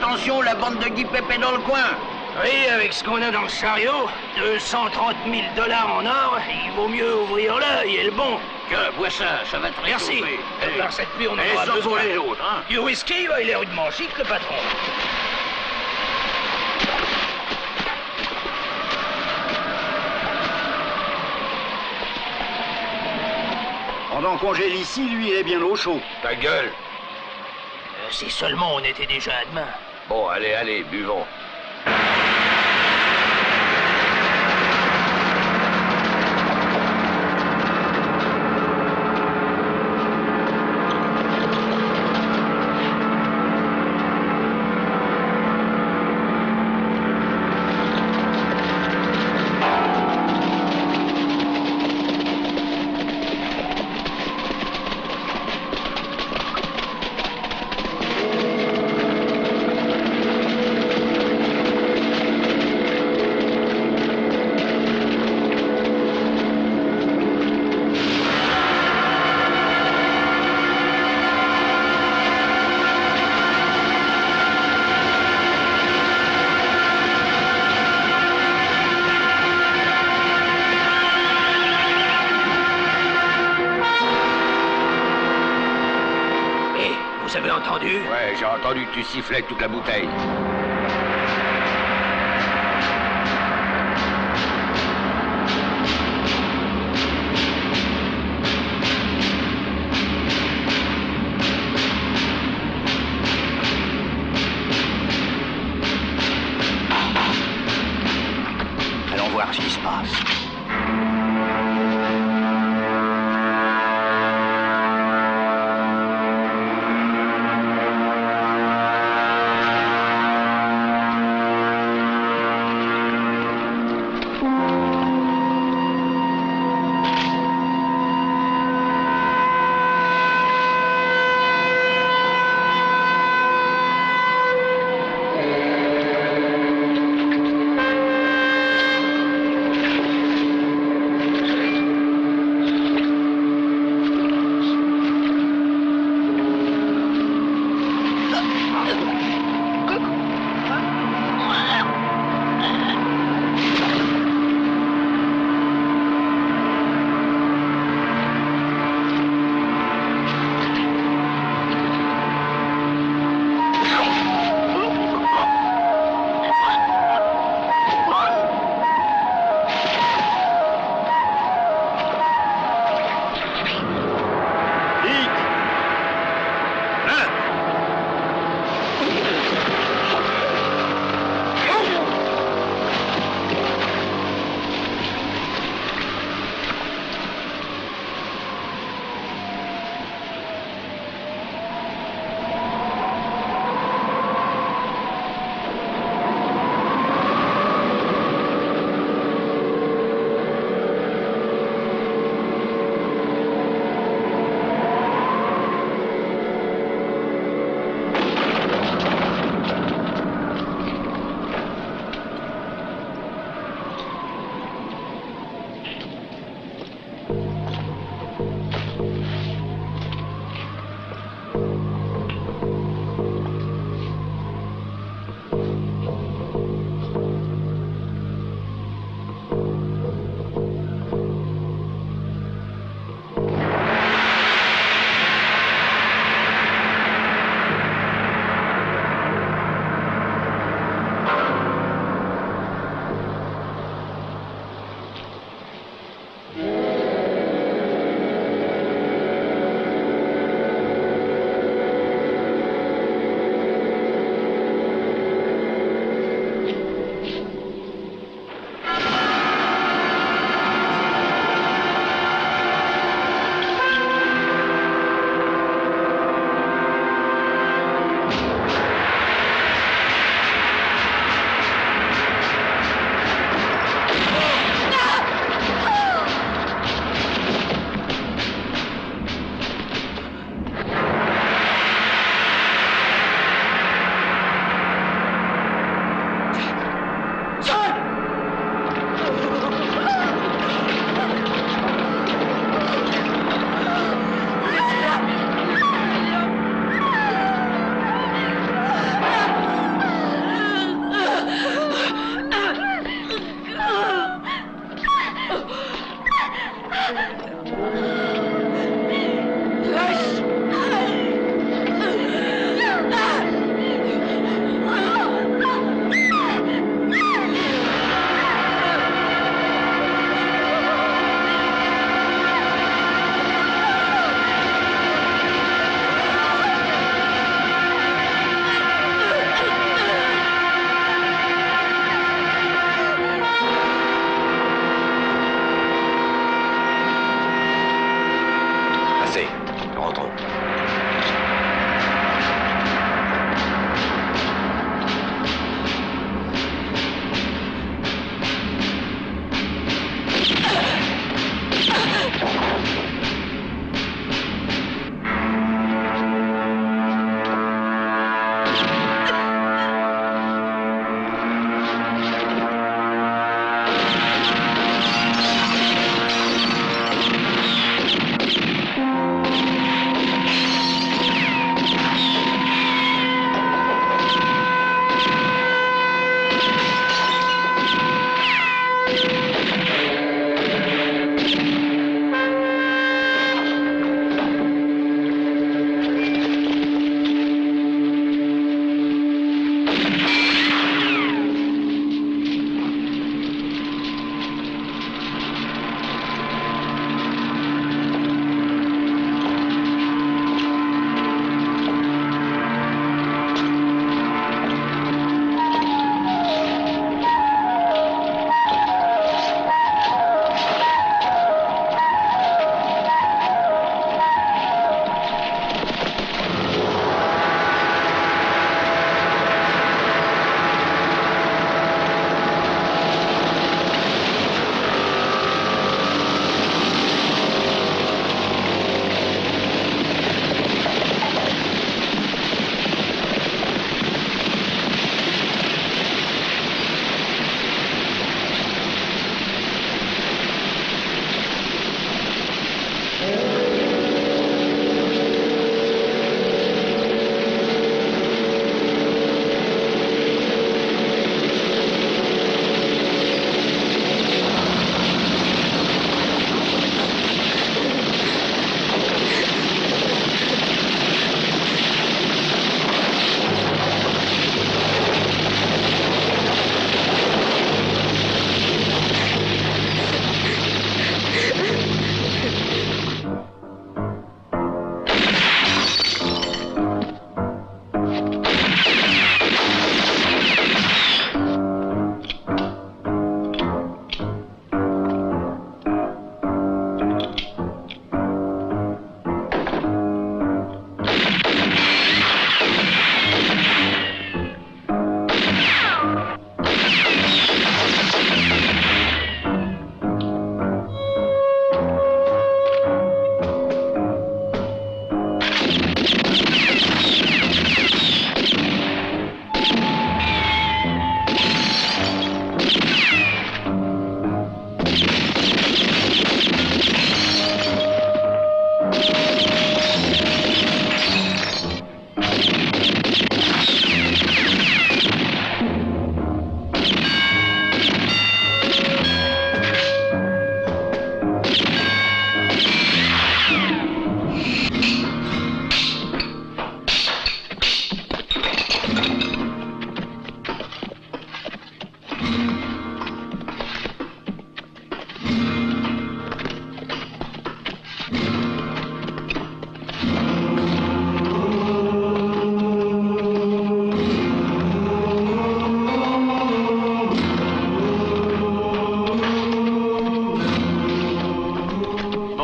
attention, la bande de Guy Pépé dans le coin. Oui, avec ce qu'on a dans le chariot, 230 000 $ en or, il vaut mieux ouvrir l'œil et le bon. Tiens, bois ça, ça va te Merci. réchauffer. Par cette pluie, on en Et aura ça pour besoin. les autres, hein. Du whisky, il est rudement chic, le patron. Pendant qu'on gèle ici, lui, il est bien au chaud. Ta gueule. Si seulement on était déjà à demain. Bon, allez, allez, buvons. Vous avez entendu? Ouais, j'ai entendu que tu sifflais toute la bouteille. Allons voir ce qui se passe.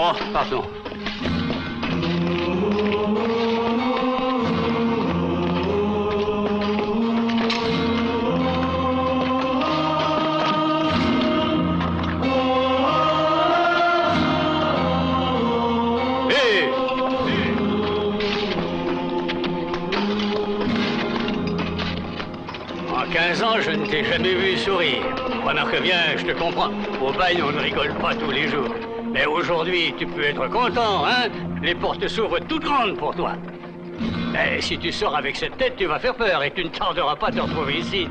Oh, pardon. En 15 ans, je ne t'ai jamais vu sourire. Remarque bien, je te comprends. Au bail, on ne rigole pas tous les jours. Mais aujourd'hui, tu peux être content, hein? Les portes s'ouvrent toutes grandes pour toi. Mais si tu sors avec cette tête, tu vas faire peur et tu ne tarderas pas à te retrouver ici.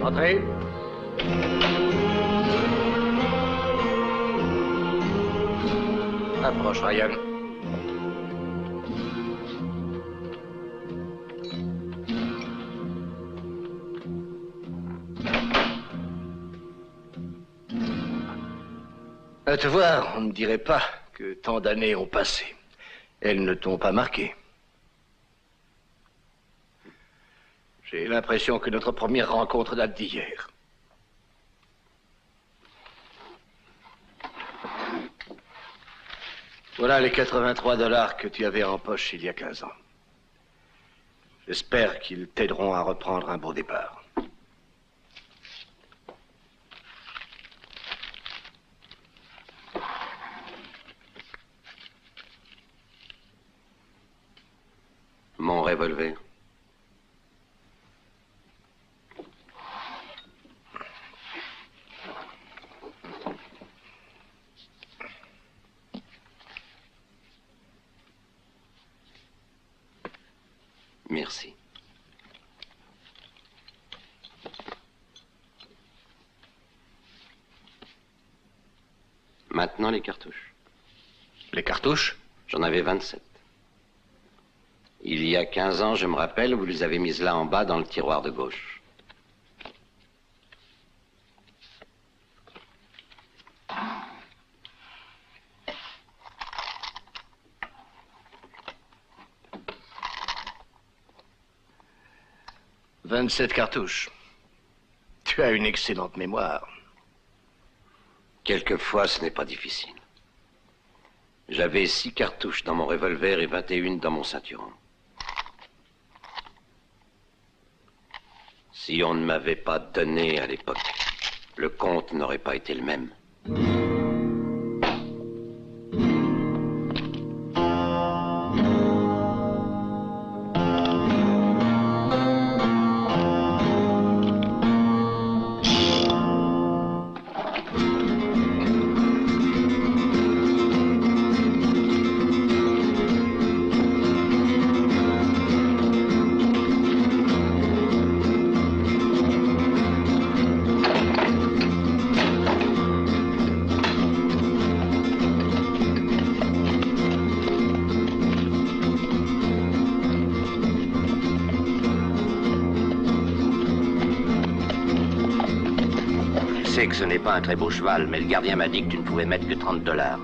Entrez. Approche, Ryan. À te voir, on ne dirait pas que tant d'années ont passé. Elles ne t'ont pas marqué. J'ai l'impression que notre première rencontre date d'hier. Voilà les 83 $ que tu avais en poche il y a 15 ans. J'espère qu'ils t'aideront à reprendre un beau départ. Mon revolver. Merci. Maintenant, les cartouches. Les cartouches? J'en avais 27. Il y a 15 ans, je me rappelle, vous les avez mises là en bas dans le tiroir de gauche. « 27 cartouches. Tu as une excellente mémoire. » Quelquefois, ce n'est pas difficile. J'avais 6 cartouches dans mon revolver et 21 dans mon ceinturon. Si on ne m'avait pas donné à l'époque, le compte n'aurait pas été le même. Je sais que ce n'est pas un très beau cheval, mais le gardien m'a dit que tu ne pouvais mettre que 30 $.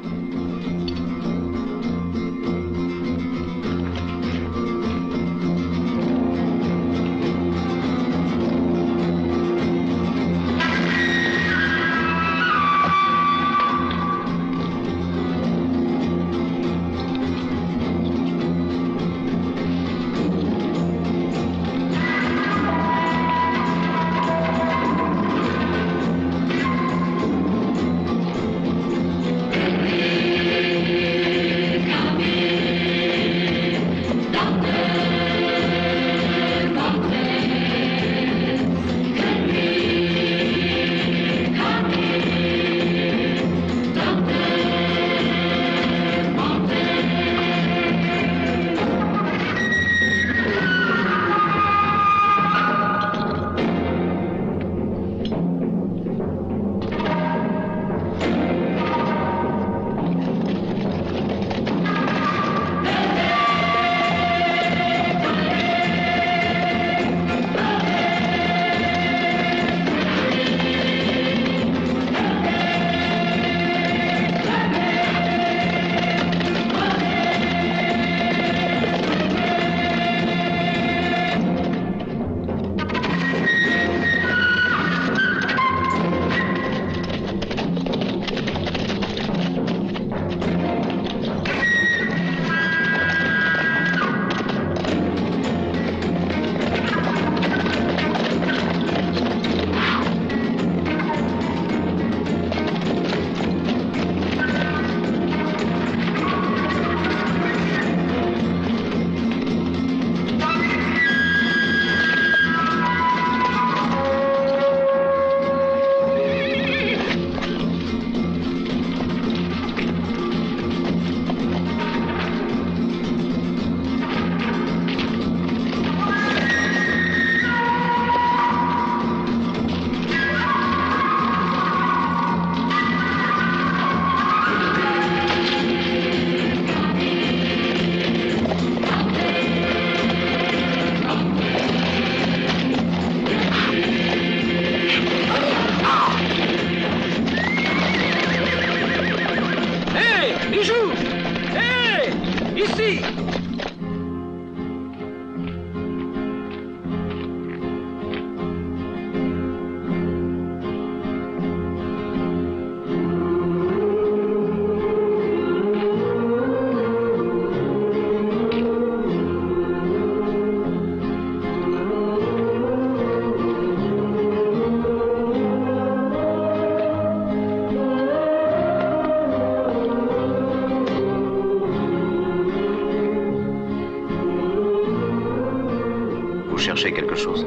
cherchez quelque chose.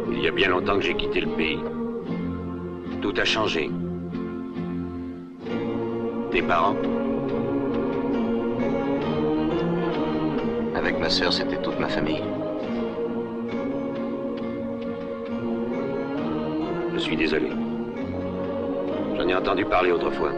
Il y a bien longtemps que j'ai quitté le pays. Tout a changé. Tes parents? Avec ma sœur, c'était toute ma famille. Je suis désolé. J'en ai entendu parler autrefois.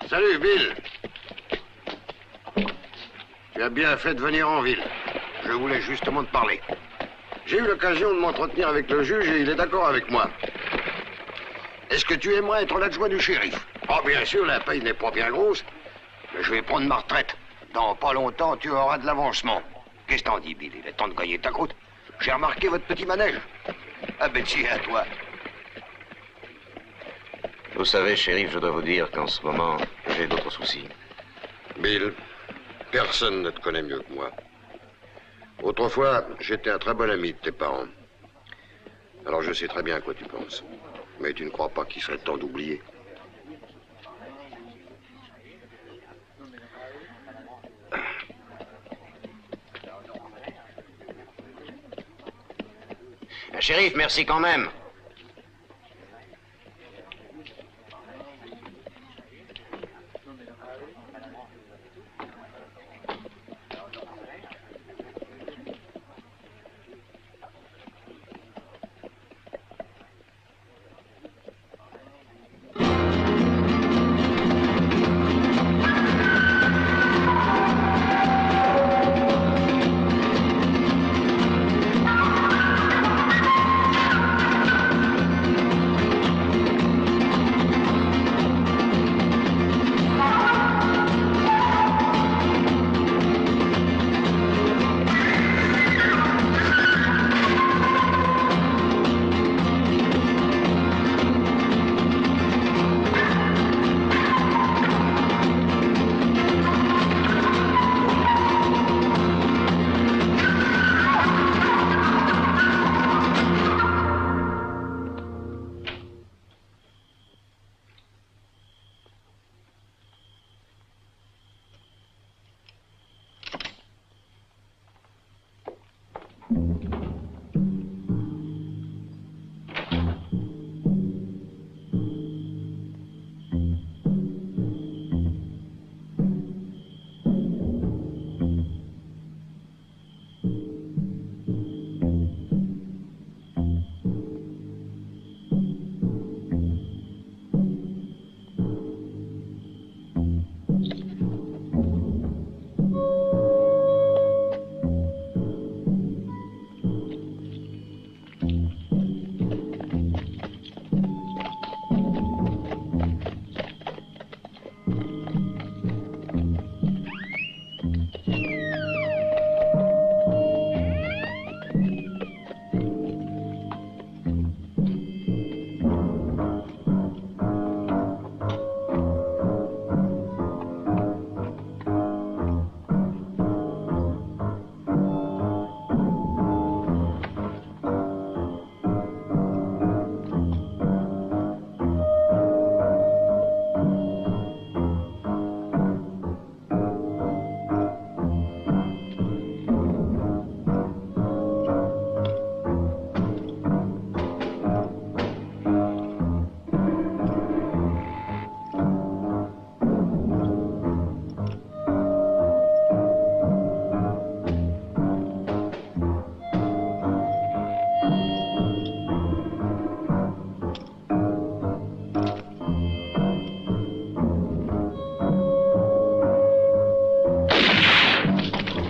Salut, Bill. Tu as bien fait de venir en ville. Je voulais justement te parler. J'ai eu l'occasion de m'entretenir avec le juge et il est d'accord avec moi. Est-ce que tu aimerais être l'adjoint du shérif? Oh, bien sûr, la paye n'est pas bien grosse, mais je vais prendre ma retraite. Dans pas longtemps, tu auras de l'avancement. Qu'est-ce que t'en dis, Bill? Il est temps de gagner ta croûte. J'ai remarqué votre petit manège. Ah, Betsy, à toi. Vous savez, shérif, je dois vous dire qu'en ce moment, j'ai d'autres soucis. Bill, personne ne te connaît mieux que moi. Autrefois, j'étais un très bon ami de tes parents. Alors je sais très bien à quoi tu penses. Mais tu ne crois pas qu'il serait temps d'oublier? Shérif, merci quand même.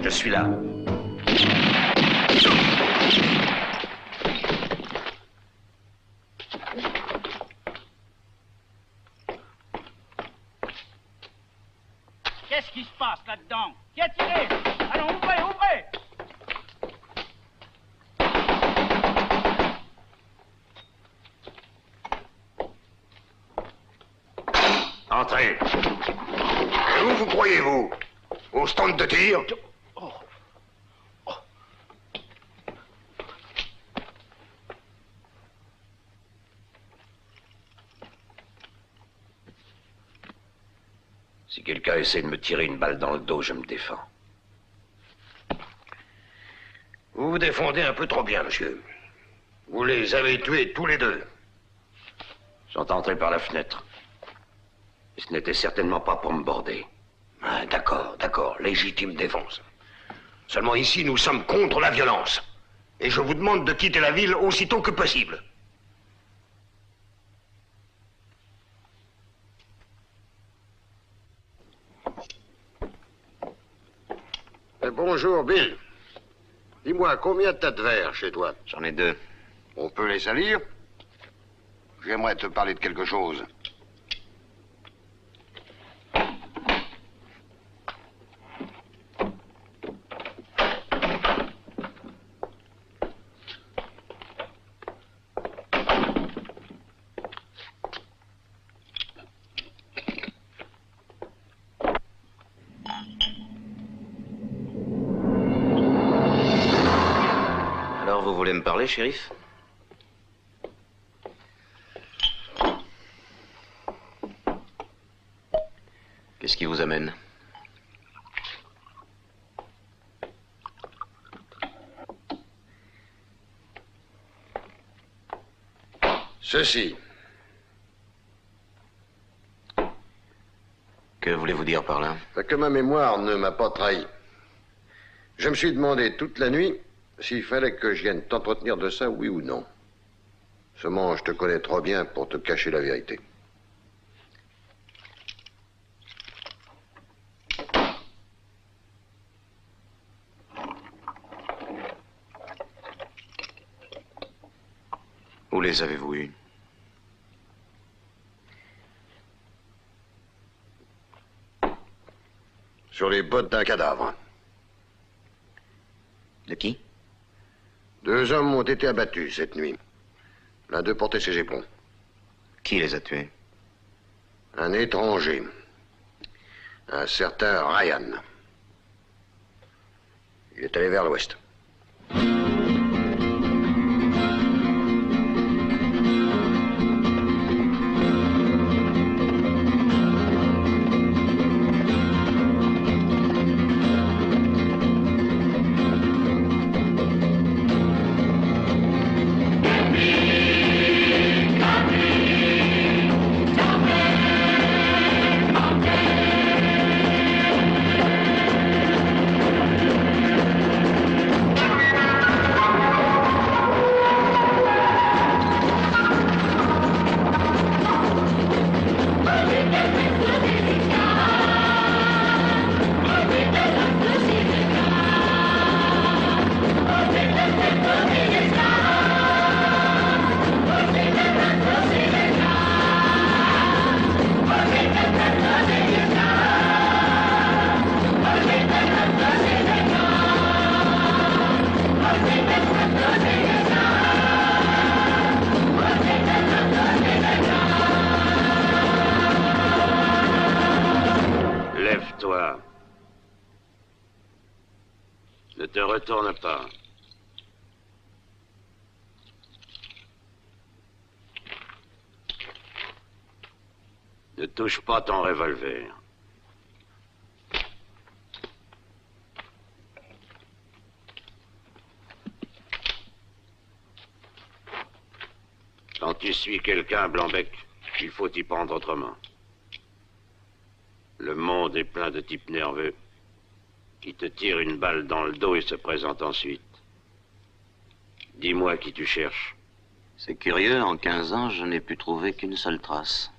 Je suis là. Qu'est-ce qui se passe là-dedans? Qui a tiré? Allons, ouvrez, ouvrez! Entrez. Et où vous croyez-vous? Au stand de tir? Si quelqu'un essaie de me tirer une balle dans le dos, je me défends. Vous vous défendez un peu trop bien, monsieur. Vous les avez tués tous les deux. Ils sont entrés par la fenêtre. Et ce n'était certainement pas pour me border. Ah, d'accord, légitime défense. Seulement ici, nous sommes contre la violence. Et je vous demande de quitter la ville aussitôt que possible. Bonjour, Bill. Dis-moi, combien t'as de verres chez toi? J'en ai 2. On peut les salir? J'aimerais te parler de quelque chose. Alors, vous voulez me parler, shérif? Qu'est-ce qui vous amène? Ceci. Que voulez-vous dire par là? Que ma mémoire ne m'a pas trahi. Je me suis demandé toute la nuit s'il fallait que je vienne t'entretenir de ça, oui ou non. Seulement, je te connais trop bien pour te cacher la vérité. Où les avez-vous eus? Sur les bottes d'un cadavre. De qui? 2 hommes ont été abattus cette nuit. L'un d'eux portait ses éperons. Qui les a tués? Un étranger. Un certain Ryan. Il est allé vers l'ouest. Lève-toi. Ne te retourne pas. Ne touche pas ton revolver. Quand tu suis quelqu'un, Blanc-Bec, il faut t'y prendre autrement. Le monde est plein de types nerveux qui te tirent une balle dans le dos et se présentent ensuite. Dis-moi qui tu cherches. C'est curieux, en 15 ans, je n'ai pu trouver qu'une seule trace.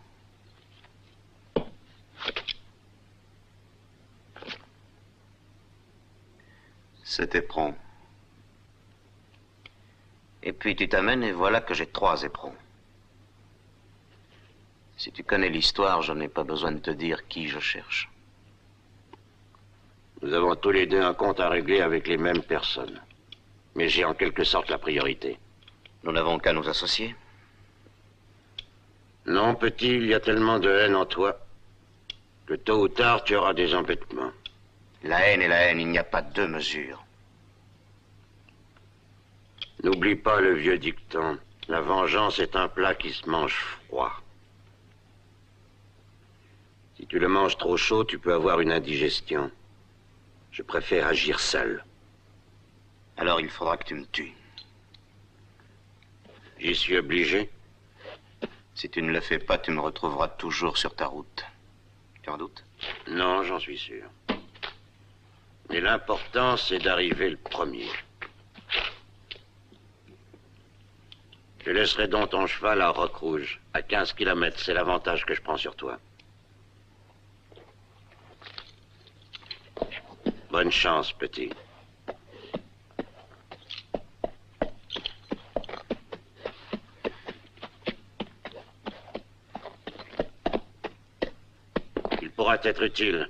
7 éperons. Et puis tu t'amènes et voilà que j'ai 3 éperons. Si tu connais l'histoire, je n'ai pas besoin de te dire qui je cherche. Nous avons tous les deux un compte à régler avec les mêmes personnes. Mais j'ai en quelque sorte la priorité. Nous n'avons qu'à nous associer. Non, petit, il y a tellement de haine en toi que tôt ou tard, tu auras des embêtements. La haine et la haine, il n'y a pas de 2 mesures. N'oublie pas le vieux dicton. La vengeance est un plat qui se mange froid. Si tu le manges trop chaud, tu peux avoir une indigestion. Je préfère agir seul. Alors il faudra que tu me tues. J'y suis obligé. Si tu ne le fais pas, tu me retrouveras toujours sur ta route. Tu en doutes? Non, j'en suis sûr. Mais l'important, c'est d'arriver le premier. Je laisserai donc ton cheval à Roc Rouge, à 15 kilomètres. C'est l'avantage que je prends sur toi. Bonne chance, petit. Il pourra être utile.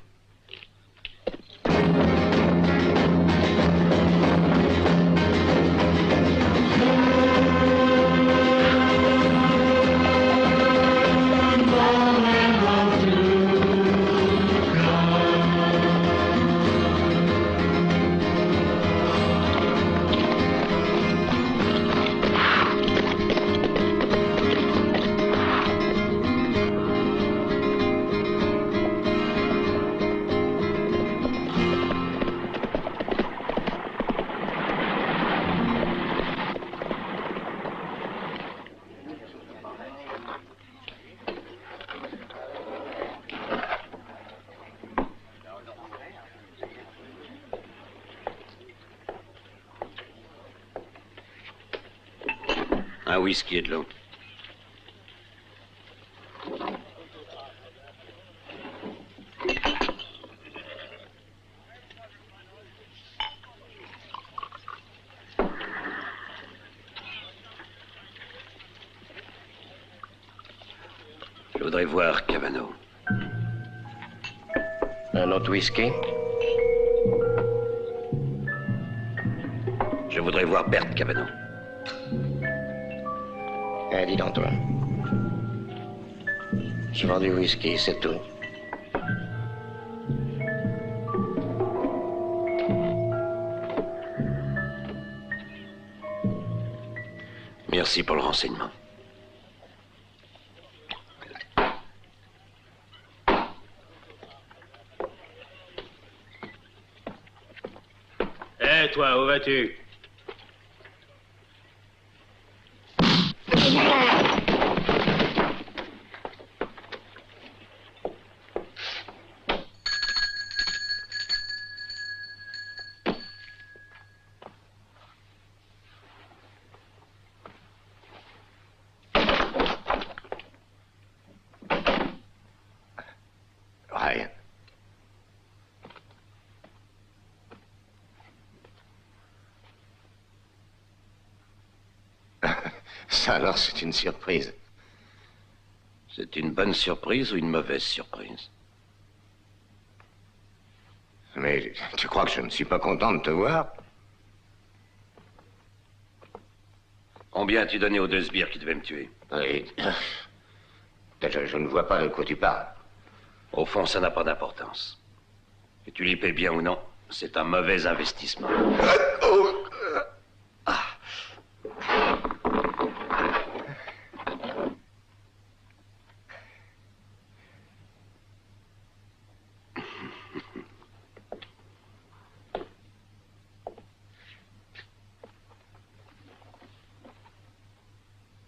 Un whisky et de l'eau. Je voudrais voir Cavano. Un autre whisky? Je voudrais voir Bert Cavano. Dis donc, toi. Je vends du whisky, c'est tout. Merci pour le renseignement. Hé, toi, où vas-tu? Ryan. Ça alors, c'est une surprise. C'est une bonne surprise ou une mauvaise surprise? Mais tu crois que je ne suis pas content de te voir? Combien as-tu donné aux 2 sbires qui devaient me tuer? Oui. Je ne vois pas de quoi tu parles. Au fond, ça n'a pas d'importance. Que tu les paies bien ou non, c'est un mauvais investissement.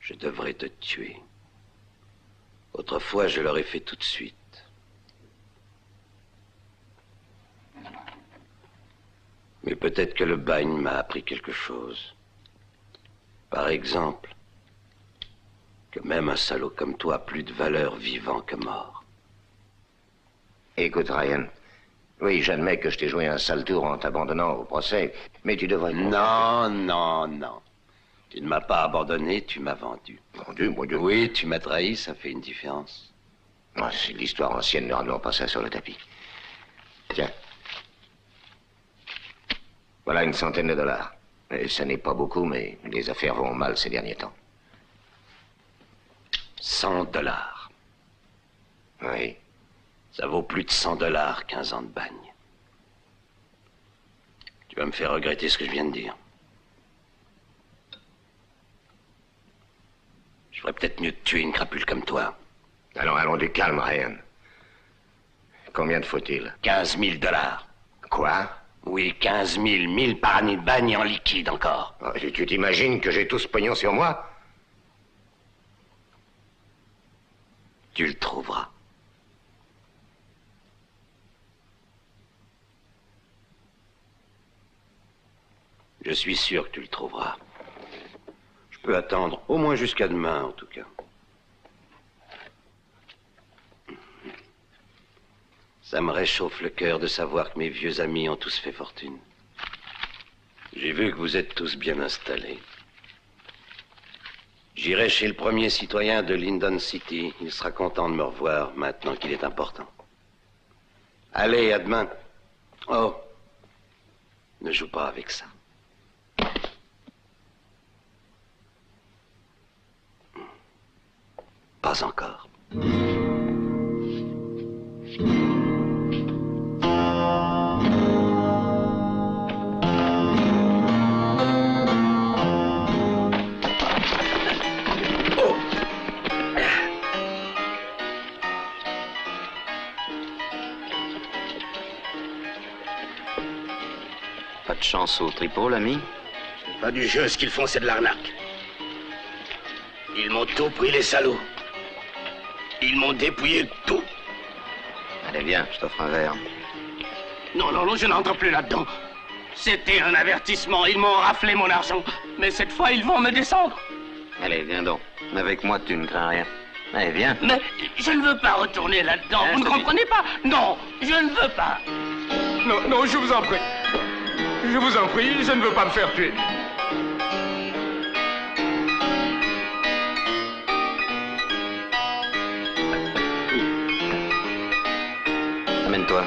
Je devrais te tuer. Autrefois, je l'aurais fait tout de suite. Mais peut-être que le bagne m'a appris quelque chose. Par exemple, que même un salaud comme toi a plus de valeur vivant que mort. Écoute, Ryan, Oui, j'admets que je t'ai joué un sale tour en t'abandonnant au procès, mais tu devrais... Non, non, non. Tu ne m'as pas abandonné, tu m'as vendu. Vendu, mon Dieu. Oui, tu m'as trahi, ça fait une différence. Ah, c'est l'histoire ancienne, ne ramenons pas ça sur le tapis. Tiens. Voilà une centaine de dollars. Et ça n'est pas beaucoup, mais les affaires vont mal ces derniers temps. 100 dollars. Oui. Ça vaut plus de 100 dollars, 15 ans de bagne. Tu vas me faire regretter ce que je viens de dire. Je ferais peut-être mieux de tuer une crapule comme toi. Allons du calme, Ryan. Combien te faut-il? 15 000 dollars. Quoi? Oui, 15 000, 1000 par année de bagne et en liquide encore. Oh, tu t'imagines que j'ai tout ce pognon sur moi? Tu le trouveras. Je suis sûr que tu le trouveras. Je peux attendre au moins jusqu'à demain, en tout cas. Ça me réchauffe le cœur de savoir que mes vieux amis ont tous fait fortune. J'ai vu que vous êtes tous bien installés. J'irai chez le premier citoyen de Lyndon City. Il sera content de me revoir maintenant qu'il est important. Allez, à demain. Oh, ne joue pas avec ça. Pas encore. Pas de chance au tripot, l'ami? C'est pas du jeu, ce qu'ils font, c'est de l'arnaque. Ils m'ont tout pris, les salauds. Ils m'ont dépouillé de tout. Allez, viens, je t'offre un verre. Non, non, non, je n'entre plus là-dedans. C'était un avertissement, ils m'ont raflé mon argent. Mais cette fois, ils vont me descendre. Allez, viens donc. Avec moi, tu ne crains rien. Allez, viens. Mais je ne veux pas retourner là-dedans, Ah, vous ne je te dis. comprenez pas? Non, je ne veux pas. Non, non, je vous en prie. Je vous en prie, je ne veux pas me faire tuer. Amène-toi.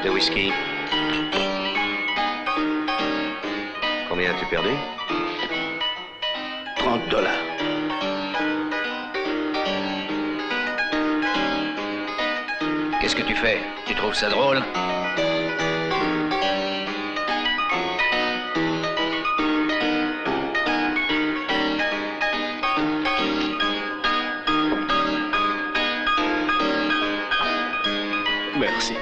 De whisky. Combien as-tu perdu? 30 dollars. Qu'est-ce que tu fais? Tu trouves ça drôle? Merci.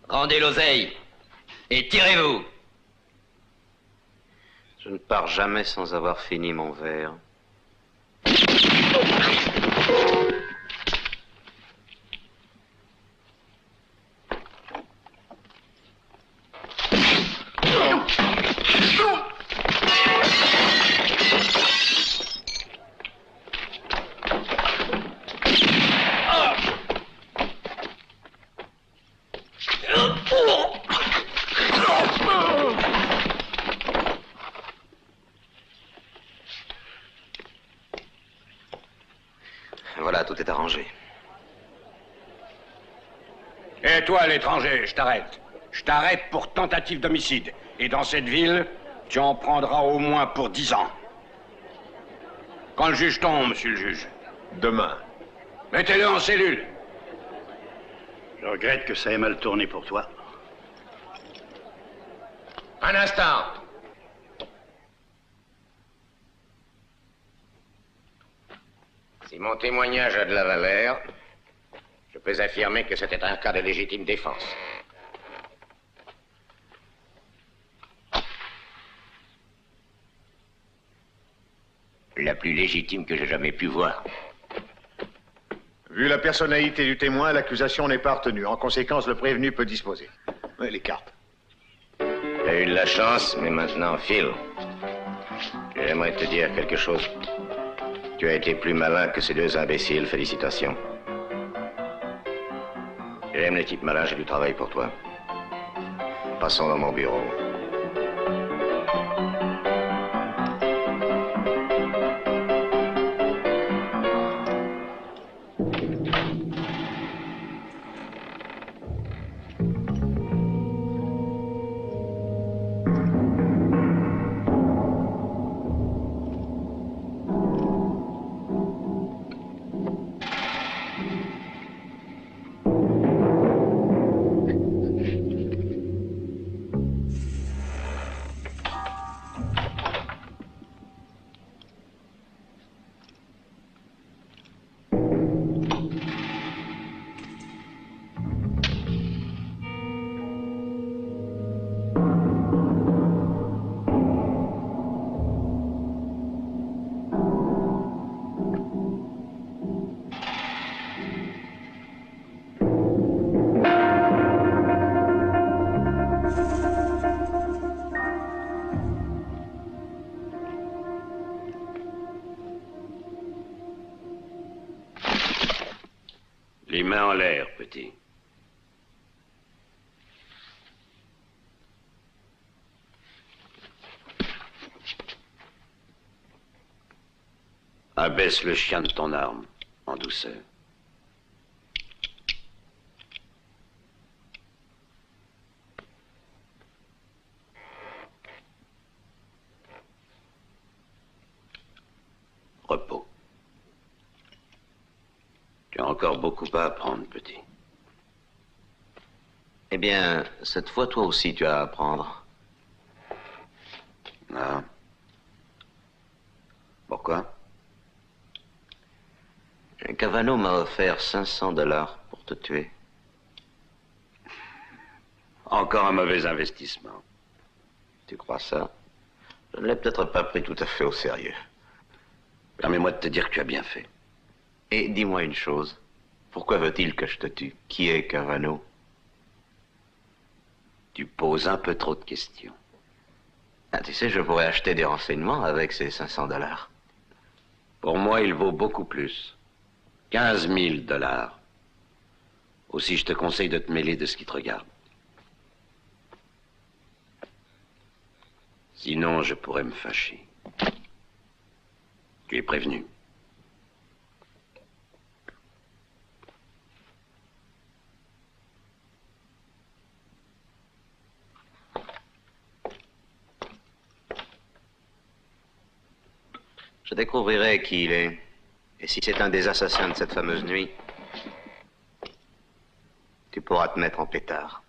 Rendez l'oseille et tirez-vous. Je ne pars jamais sans avoir fini mon verre. Voilà, tout est arrangé. Et toi, l'étranger, je t'arrête. Je t'arrête pour tentative d'homicide. Et dans cette ville, tu en prendras au moins pour 10 ans. Quand le juge tombe, monsieur le juge. Demain. Mettez-le en cellule. Je regrette que ça ait mal tourné pour toi. Un instant. Si mon témoignage a de la valeur, je peux affirmer que c'était un cas de légitime défense. La plus légitime que j'ai jamais pu voir. Vu la personnalité du témoin, l'accusation n'est pas retenue. En conséquence, le prévenu peut disposer. Les cartes. Tu as eu de la chance, mais maintenant, Phil, j'aimerais te dire quelque chose. Tu as été plus malin que ces deux imbéciles, félicitations. J'aime les types malins, j'ai du travail pour toi. Passons dans mon bureau. Les mains en l'air, petit. Abaisse le chien de ton arme, en douceur. Repos. Tu as encore beaucoup à apprendre, petit. Eh bien, cette fois, toi aussi, tu as à apprendre. Ah. Pourquoi? Cavano m'a offert $500 pour te tuer. Encore un mauvais investissement. Tu crois ça? Je ne l'ai peut-être pas pris tout à fait au sérieux. Permets-moi de te dire que tu as bien fait. Et dis-moi une chose. Pourquoi veut-il que je te tue? Qui est Cavano? Tu poses un peu trop de questions. Ah, tu sais, je pourrais acheter des renseignements avec ces $500. Pour moi, il vaut beaucoup plus. $15 000. Aussi, je te conseille de te mêler de ce qui te regarde. Sinon, je pourrais me fâcher. Tu es prévenu. Je découvrirai qui il est. Et si c'est un des assassins de cette fameuse nuit, tu pourras te mettre en pétard.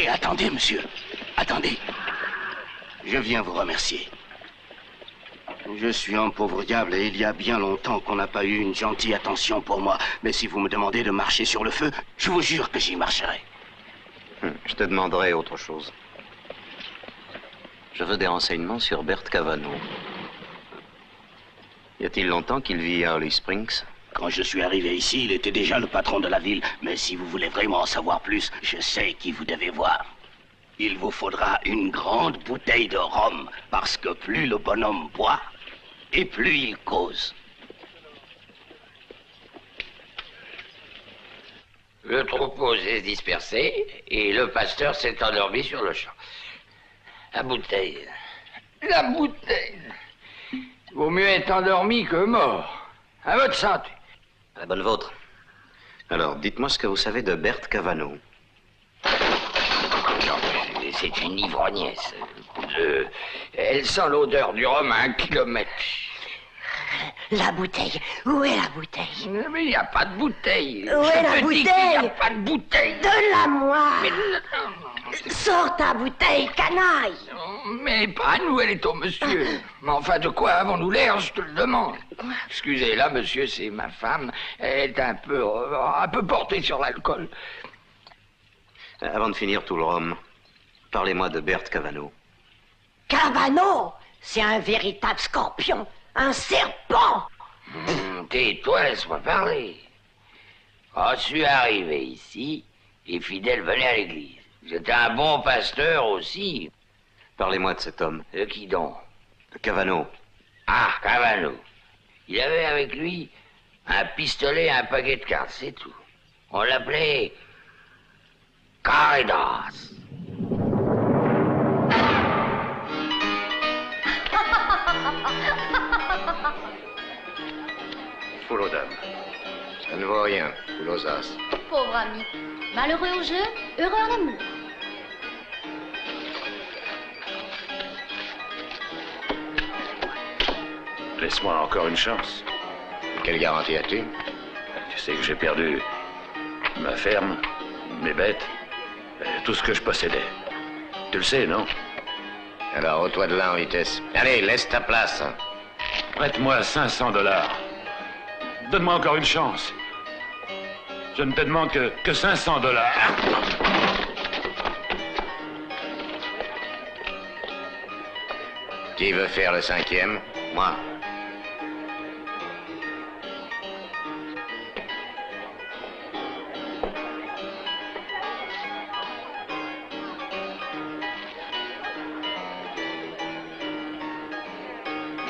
Attendez, monsieur. Attendez. Je viens vous remercier. Je suis un pauvre diable et il y a bien longtemps qu'on n'a pas eu une gentille attention pour moi. Mais si vous me demandez de marcher sur le feu, je vous jure que j'y marcherai. Je te demanderai autre chose. Je veux des renseignements sur Bert Cavano. Y a-t-il longtemps qu'il vit à Holly Springs? Quand je suis arrivé ici, il était déjà le patron de la ville. Mais si vous voulez vraiment en savoir plus, je sais qui vous devez voir. Il vous faudra une grande bouteille de rhum, parce que plus le bonhomme boit, et plus il cause. Le troupeau s'est dispersé et le pasteur s'est endormi sur le champ. La bouteille. La bouteille. Vaut mieux être endormi que mort. À votre santé. À la bonne vôtre. Alors, dites-moi ce que vous savez de Bert Cavano. C'est une ivrognesse. Elle sent l'odeur du rhum à 1 kilomètre. La bouteille. Où est la bouteille? Mais il n'y a pas de bouteille. Où est la bouteille? Il n'y a pas de bouteille. Donne-la-moi. Mais... Sors ta bouteille, canaille. Mais pas à nous, elle est au monsieur. Mais enfin, de quoi avons-nous l'air, je te le demande. Excusez, là, monsieur, c'est ma femme. Elle est un peu portée sur l'alcool. Avant de finir tout le rhum, parlez-moi de Bert Cavano. Cavano, c'est un véritable scorpion, un serpent. Tais-toi, laisse-moi parler. Quand je suis arrivé ici, les fidèles venaient à l'église. J'étais un bon pasteur aussi. Parlez-moi de cet homme. De qui donc? De Cavano. Ah, Cavano. Il avait avec lui un pistolet et un paquet de cartes, c'est tout. On l'appelait Caridas. Foule aux dames. Ça ne vaut rien, foule aux as. Pauvre ami. Malheureux au jeu, heureux en amour. Laisse-moi encore une chance. Quelle garantie as-tu? Tu sais que j'ai perdu ma ferme, mes bêtes, tout ce que je possédais. Tu le sais, non? Alors, ôte-toi de là en vitesse. Allez, laisse ta place. Prête-moi 500 $. Donne-moi encore une chance. Je ne te demande que 500 $. Qui veut faire le 5e? Moi.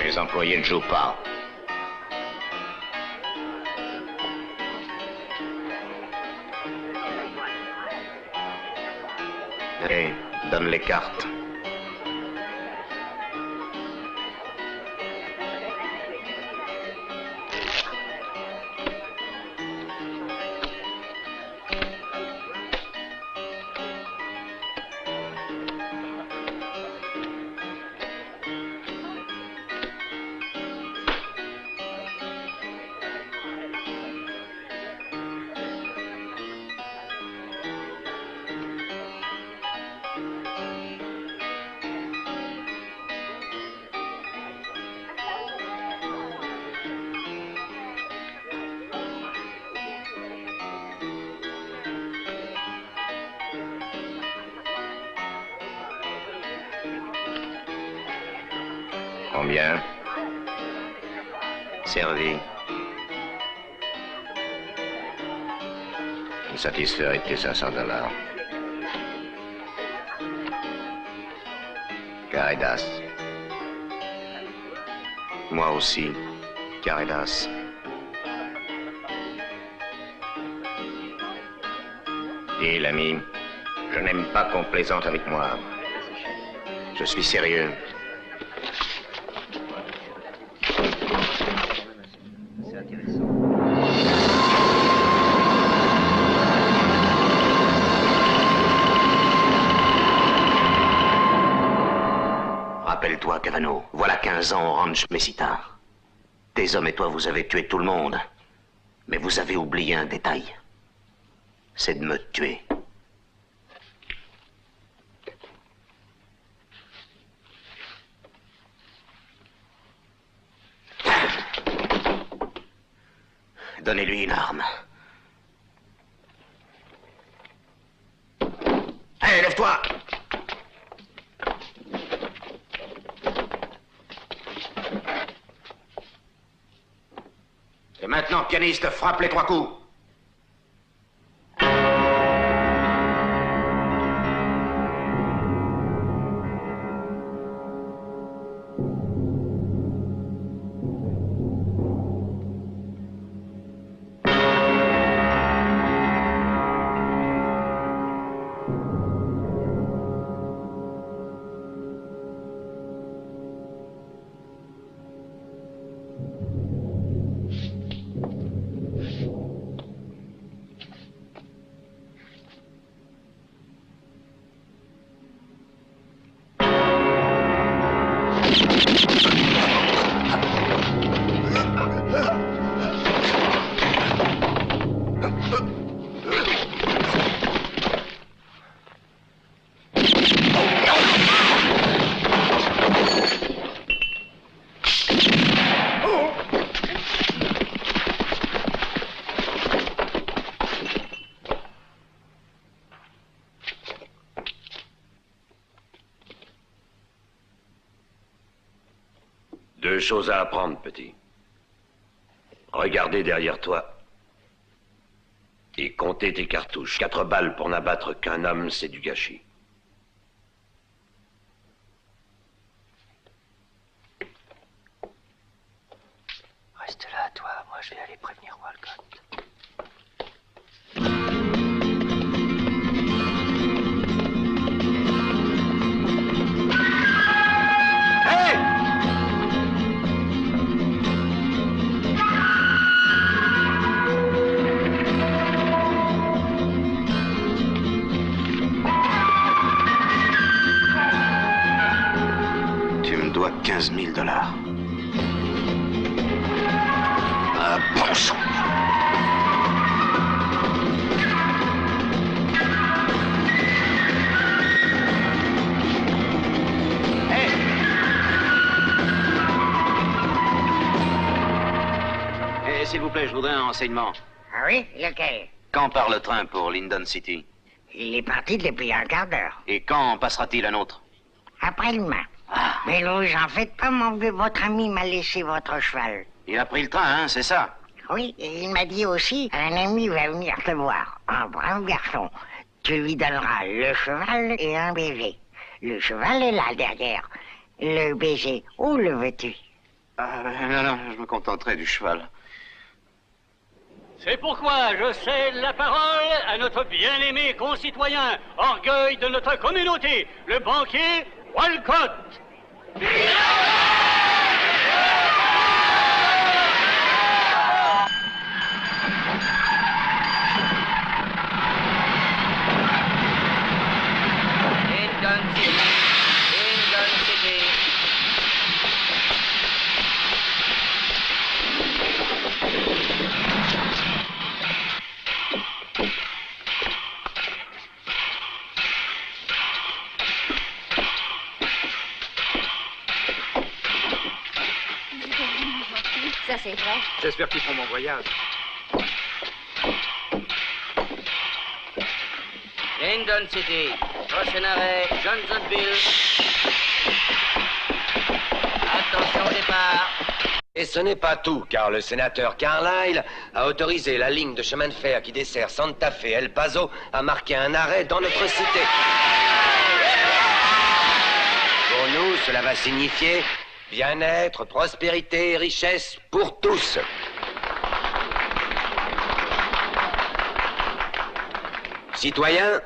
Les employés ne jouent pas. Allez, donne les cartes. Combien? Servi. Une satisfait tes 500 $. Caridas. Moi aussi, Caridas. Et l'ami, je n'aime pas qu'on plaisante avec moi. Je suis sérieux. Rappelle-toi, Cavano, voilà 15 ans au ranch Mesita. Tes hommes et toi, vous avez tué tout le monde. Mais vous avez oublié un détail. C'est de me tuer. Donnez-lui une arme. Allez, lève-toi! Et maintenant, pianiste, frappe les 3 coups. 2 choses à apprendre, petit. Regardez derrière toi. Et comptez tes cartouches. 4 balles pour n'abattre qu'un homme, c'est du gâchis. Reste là, toi. Moi, je vais aller prévenir Walcott. Tu me dois 15 000 $. Un bon sang. S'il vous plaît, je voudrais un renseignement. Ah oui, lequel? Quand part le train pour Lyndon City? Il est parti depuis un quart d'heure. Et quand passera-t-il un autre? Après-demain. Mais ne vous en faites pas, mon vieux, votre ami m'a laissé votre cheval. Il a pris le train, hein, c'est ça? Oui, et il m'a dit aussi, un ami va venir te voir, un brave garçon. Tu lui donneras le cheval et un baiser. Le cheval est là, derrière. Le baiser, où le veux-tu? Non, je me contenterai du cheval. C'est pourquoi je cède la parole à notre bien-aimé concitoyen, orgueil de notre communauté, le banquier Walcott. Ça, c'est vrai. J'espère qu'ils font mon voyage. Lyndon City. Prochain arrêt, Johnsonville. Attention au départ. Et ce n'est pas tout, car le sénateur Carlyle a autorisé la ligne de chemin de fer qui dessert Santa Fe El Paso à marquer un arrêt dans notre cité. Pour nous, cela va signifier bien-être, prospérité et richesse pour tous. Citoyens,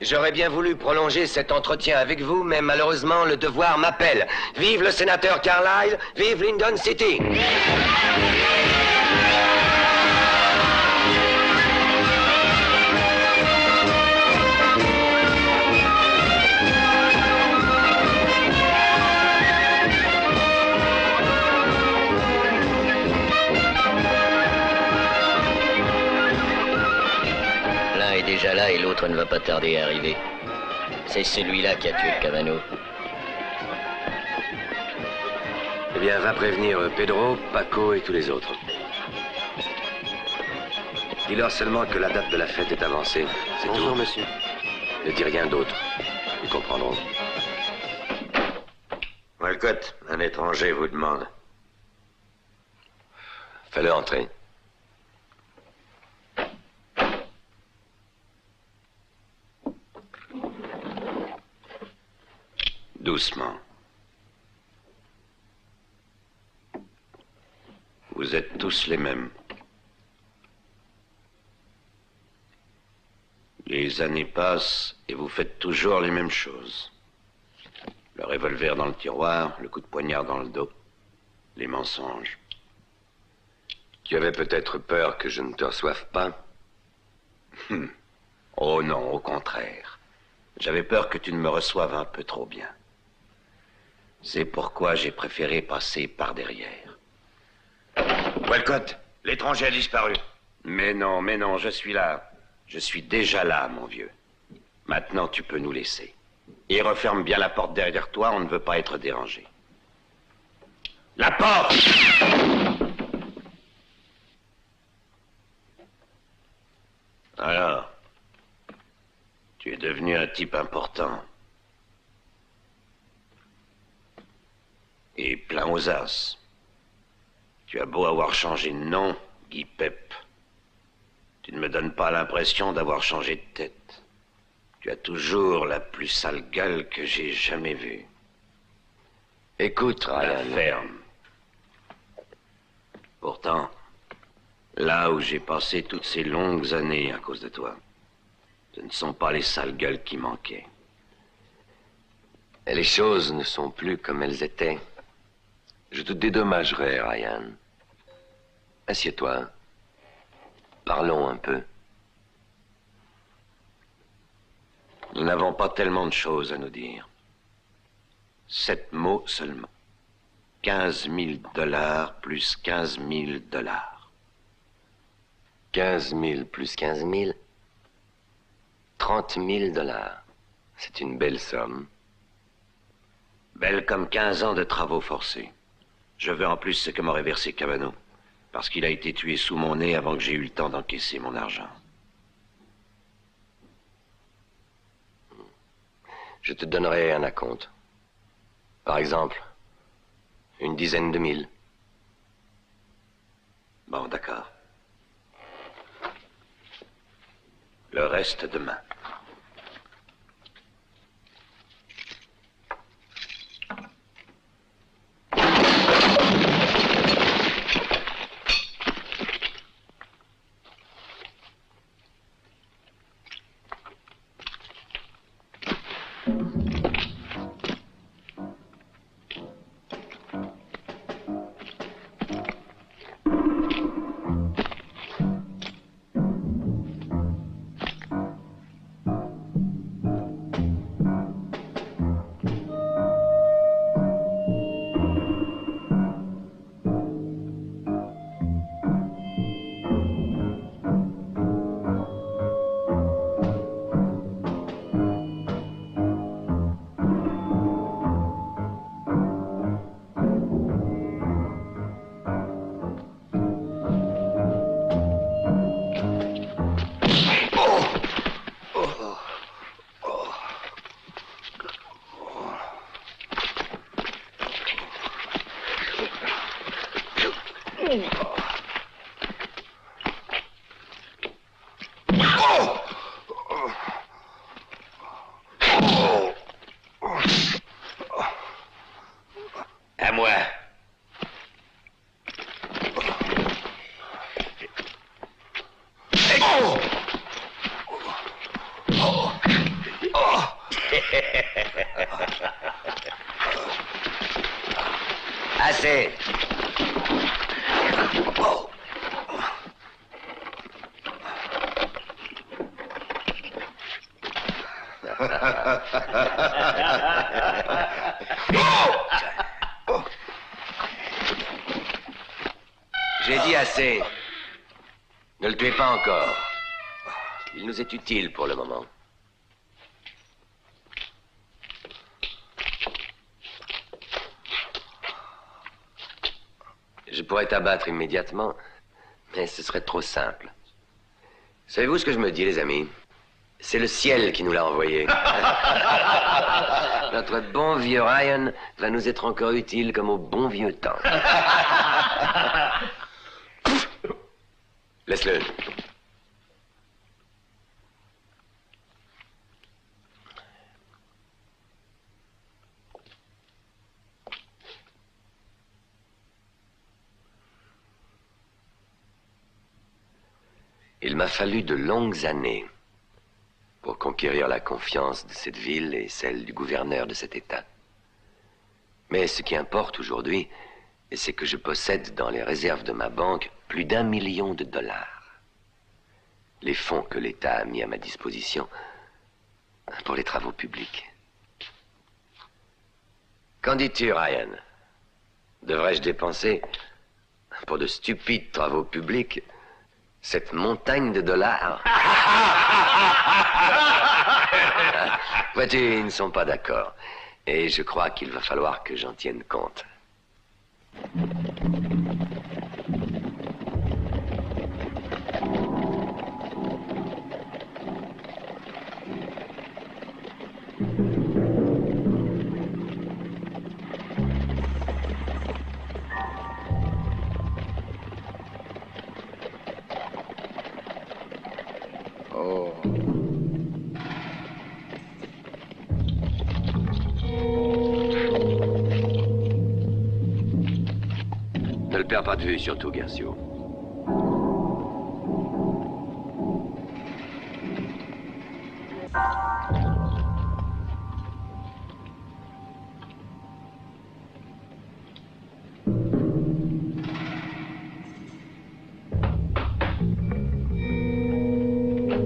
j'aurais bien voulu prolonger cet entretien avec vous, mais malheureusement, le devoir m'appelle. Vive le sénateur Carlyle, vive Lyndon City! Déjà là et l'autre ne va pas tarder à arriver. C'est celui-là qui a tué le Cavano. Eh bien, va prévenir Pedro, Paco et tous les autres. Dis-leur seulement que la date de la fête est avancée. C'est tout. Bonjour, monsieur. Ne dis rien d'autre. Ils comprendront. Walcott, un étranger vous demande. Fais-le entrer. Doucement. Vous êtes tous les mêmes. Les années passent et vous faites toujours les mêmes choses. Le revolver dans le tiroir, le coup de poignard dans le dos, les mensonges. Tu avais peut-être peur que je ne te reçoive pas? Oh non, au contraire. J'avais peur que tu ne me reçoives un peu trop bien. C'est pourquoi j'ai préféré passer par derrière. Walcott, l'étranger a disparu. Mais non, je suis là. Je suis déjà là, mon vieux. Maintenant, tu peux nous laisser. Et referme bien la porte derrière toi, on ne veut pas être dérangé. La porte! Alors, tu es devenu un type important. Et plein aux as. Tu as beau avoir changé de nom, Guy Pep. Tu ne me donnes pas l'impression d'avoir changé de tête. Tu as toujours la plus sale gueule que j'ai jamais vue. Écoute, Ryan. La ferme. Pourtant, là où j'ai passé toutes ces longues années à cause de toi, ce ne sont pas les sales gueules qui manquaient. Et les choses ne sont plus comme elles étaient. Je te dédommagerai, Ryan. Assieds-toi. Parlons un peu. Nous n'avons pas tellement de choses à nous dire. 7 mots seulement. 15 000 $ plus 15 000 $. 15 000 plus 15 000. 30 000 $. C'est une belle somme. Belle comme 15 ans de travaux forcés. Je veux en plus ce que m'aurait versé Cavano, parce qu'il a été tué sous mon nez avant que j'ai eu le temps d'encaisser mon argent. Je te donnerai un acompte. Par exemple, une dizaine de mille. Bon, d'accord. Le reste demain. À moi. Assez. J'ai dit assez. Ne le tuez pas encore. Il nous est utile pour le moment. Je pourrais t'abattre immédiatement, mais ce serait trop simple. Savez-vous ce que je me dis, les amis? C'est le ciel qui nous l'a envoyé. Notre bon vieux Ryan va nous être encore utile comme au bon vieux temps. Laisse-le. Il m'a fallu de longues années pour conquérir la confiance de cette ville et celle du gouverneur de cet État. Mais ce qui importe aujourd'hui, c'est que je possède dans les réserves de ma banque plus d'1 million de $. Les fonds que l'État a mis à ma disposition pour les travaux publics. Qu'en dis-tu, Ryan? Devrais-je dépenser pour de stupides travaux publics cette montagne de $? Vois-tu, ils ne sont pas d'accord. Et je crois qu'il va falloir que j'en tienne compte. perds pas de vue, surtout, Garcio.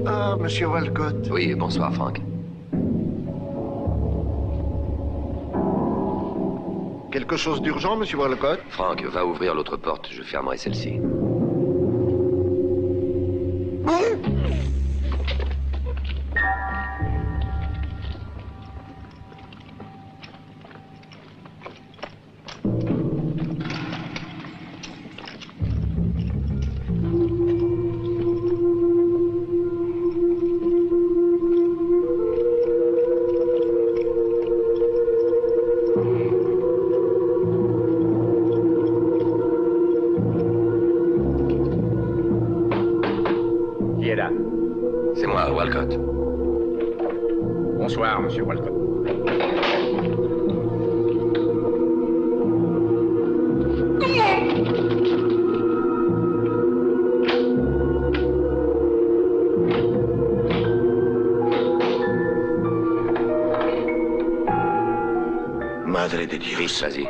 Ah, monsieur Walcott. Oui, bonsoir, Frank. Quelque chose d'urgent, monsieur Walcott? Frank, va ouvrir l'autre porte, je fermerai celle-ci. C'est moi, Walcott. Bonsoir, monsieur Walcott. Madre de Dios. Vite, vas-y.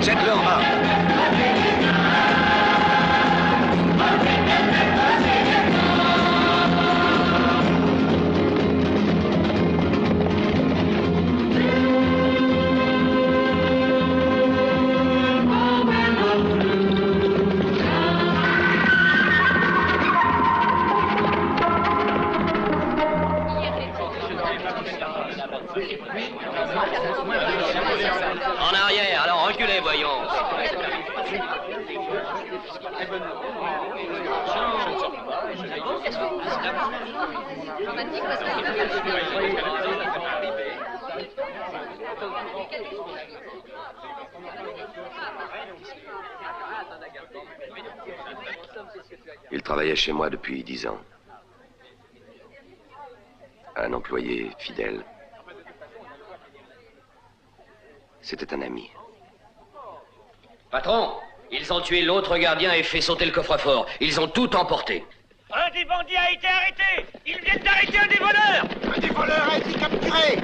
Jette-le en bas. En arrière, alors reculez, voyons. Il travaillait chez moi depuis 10 ans. Un employé fidèle. C'était un ami. Patron, ils ont tué l'autre gardien et fait sauter le coffre-fort. Ils ont tout emporté. Un des bandits a été arrêté. Ils viennent d'arrêter un des voleurs. Un des voleurs a été capturé.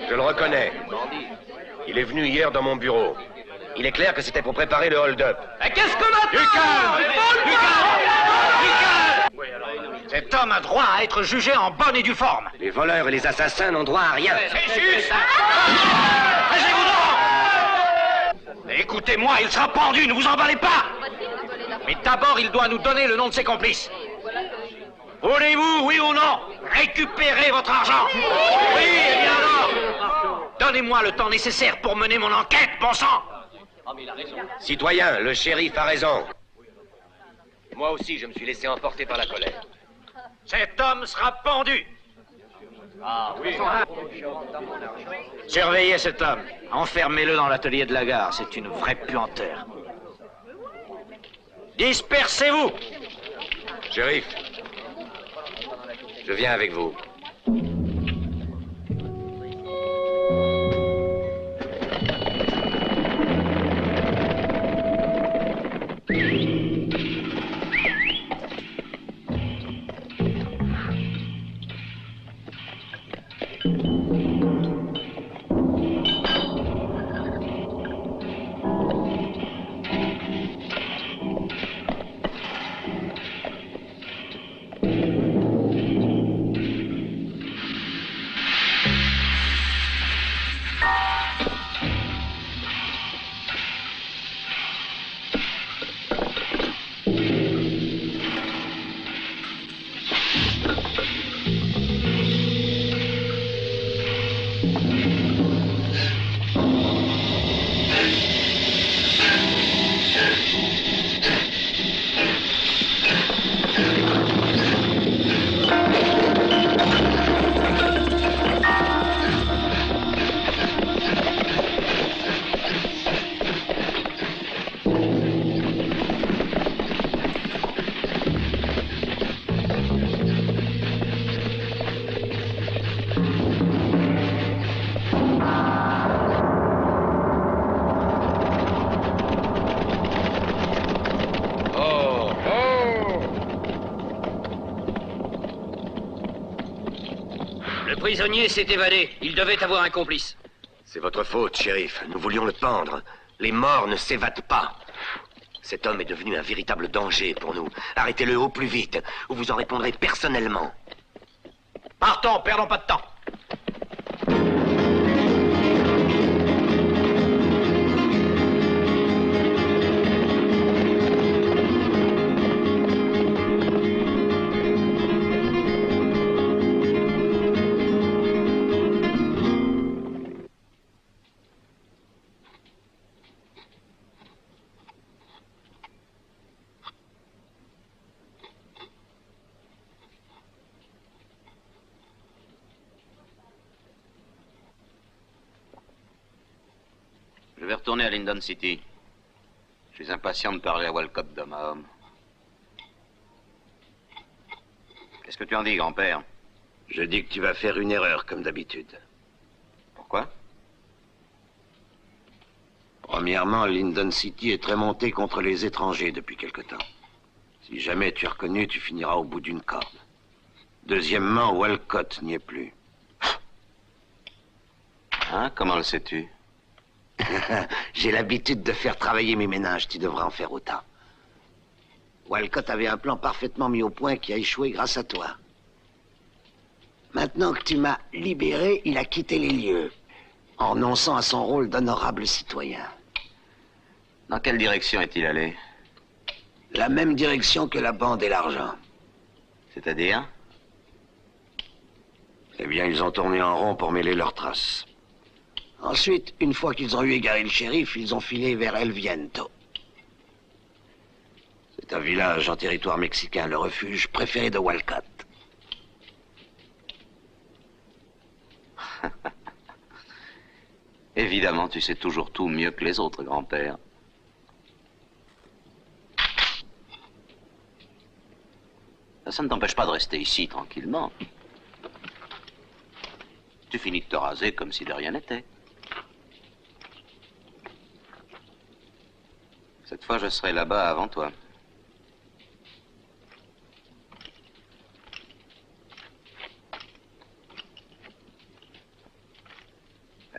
Je le reconnais. Il est venu hier dans mon bureau. Il est clair que c'était pour préparer le hold-up. Qu'est-ce qu'on a? Du calme! Du calme! Cet homme a droit à être jugé en bonne et due forme. Les voleurs et les assassins n'ont droit à rien. C'est juste. Écoutez-moi, il sera pendu, ne vous emballez pas. Mais d'abord, il doit nous donner le nom de ses complices. Voulez-vous, oui ou non, récupérer votre argent? Oui, eh bien alors, donnez-moi le temps nécessaire pour mener mon enquête, bon sang. Citoyen, le shérif a raison. Moi aussi, je me suis laissé emporter par la colère. Cet homme sera pendu. Ah oui. Surveillez cet homme. Enfermez-le dans l'atelier de la gare. C'est une vraie puanteur. Dispersez-vous. Shérif, je viens avec vous. Le prisonnier s'est évadé. Il devait avoir un complice. C'est votre faute, shérif. Nous voulions le pendre. Les morts ne s'évadent pas. Cet homme est devenu un véritable danger pour nous. Arrêtez-le au plus vite, ou vous en répondrez personnellement. Partons, perdons pas de temps. Je vais retourner à Linden City. Je suis impatient de parler à Walcott d'homme à homme. Qu'est-ce que tu en dis, grand-père? Je dis que tu vas faire une erreur, comme d'habitude. Pourquoi? Premièrement, Linden City est très monté contre les étrangers depuis quelque temps. Si jamais tu es reconnu, tu finiras au bout d'une corde. Deuxièmement, Walcott n'y est plus. Hein? Comment le sais-tu? J'ai l'habitude de faire travailler mes ménages, tu devras en faire autant. Walcott avait un plan parfaitement mis au point qui a échoué grâce à toi. Maintenant que tu m'as libéré, il a quitté les lieux, en renonçant à son rôle d'honorable citoyen. Dans quelle direction est-il allé? La même direction que la bande et l'argent. C'est-à-dire? Eh bien, ils ont tourné en rond pour mêler leurs traces. Ensuite, une fois qu'ils ont eu égaré le shérif, ils ont filé vers El Viento. C'est un village en territoire mexicain, le refuge préféré de Walcott. Évidemment, tu sais toujours tout mieux que les autres, grand-père. Ça ne t'empêche pas de rester ici, tranquillement. Tu finis de te raser comme si de rien n'était. Cette fois, je serai là-bas avant toi.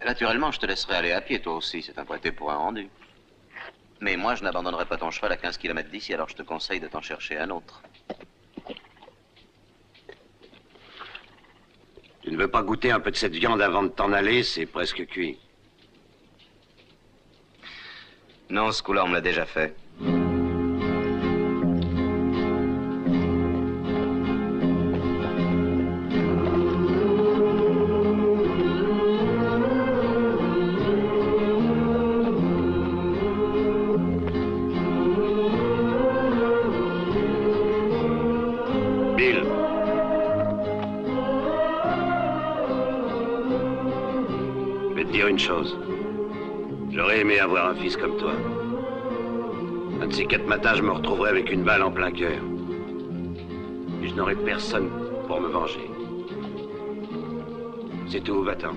Naturellement, je te laisserai aller à pied, toi aussi. C'est un prêté pour un rendu. Mais moi, je n'abandonnerai pas ton cheval à 15 km d'ici, alors je te conseille de t'en chercher un autre. Tu ne veux pas goûter un peu de cette viande avant de t'en aller? C'est presque cuit. Non, ce coup-là, on me l'a déjà fait. Bill, chose. J'aurais aimé avoir un fils comme toi. Un de ces 4 matins, je me retrouverai avec une balle en plein cœur. Et je n'aurai personne pour me venger. C'est tout, va-t'en.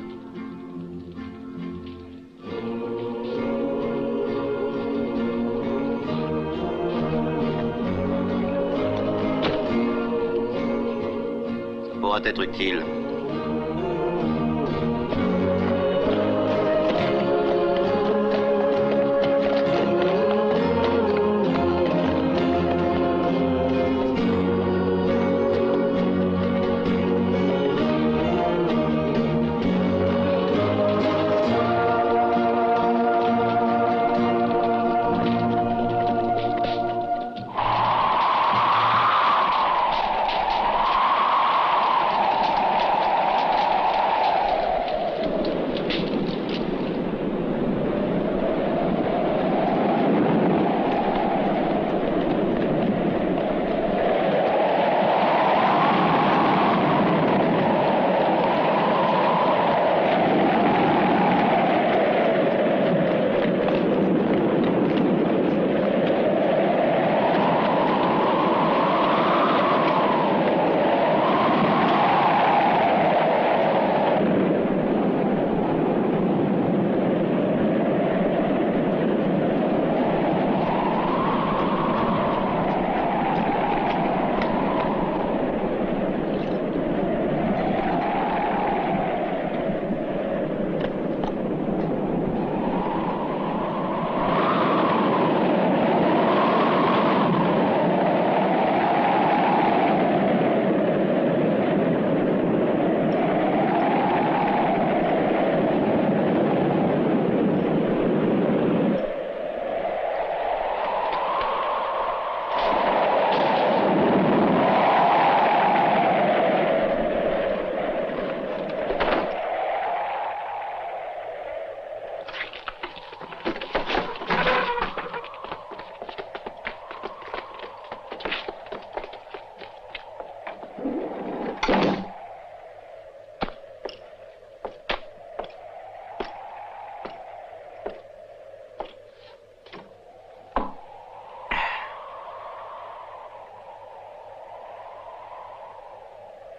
Ça pourra être utile.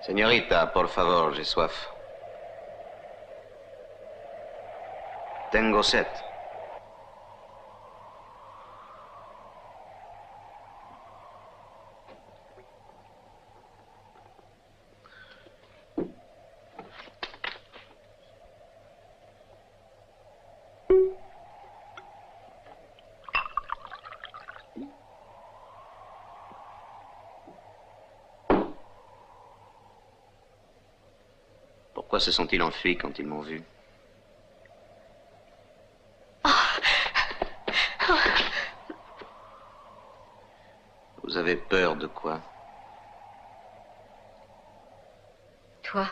Señorita, por favor, j'ai soif. Tengo sed. Pourquoi se sont-ils enfuis quand ils m'ont vu? Vous avez peur de quoi? Toi,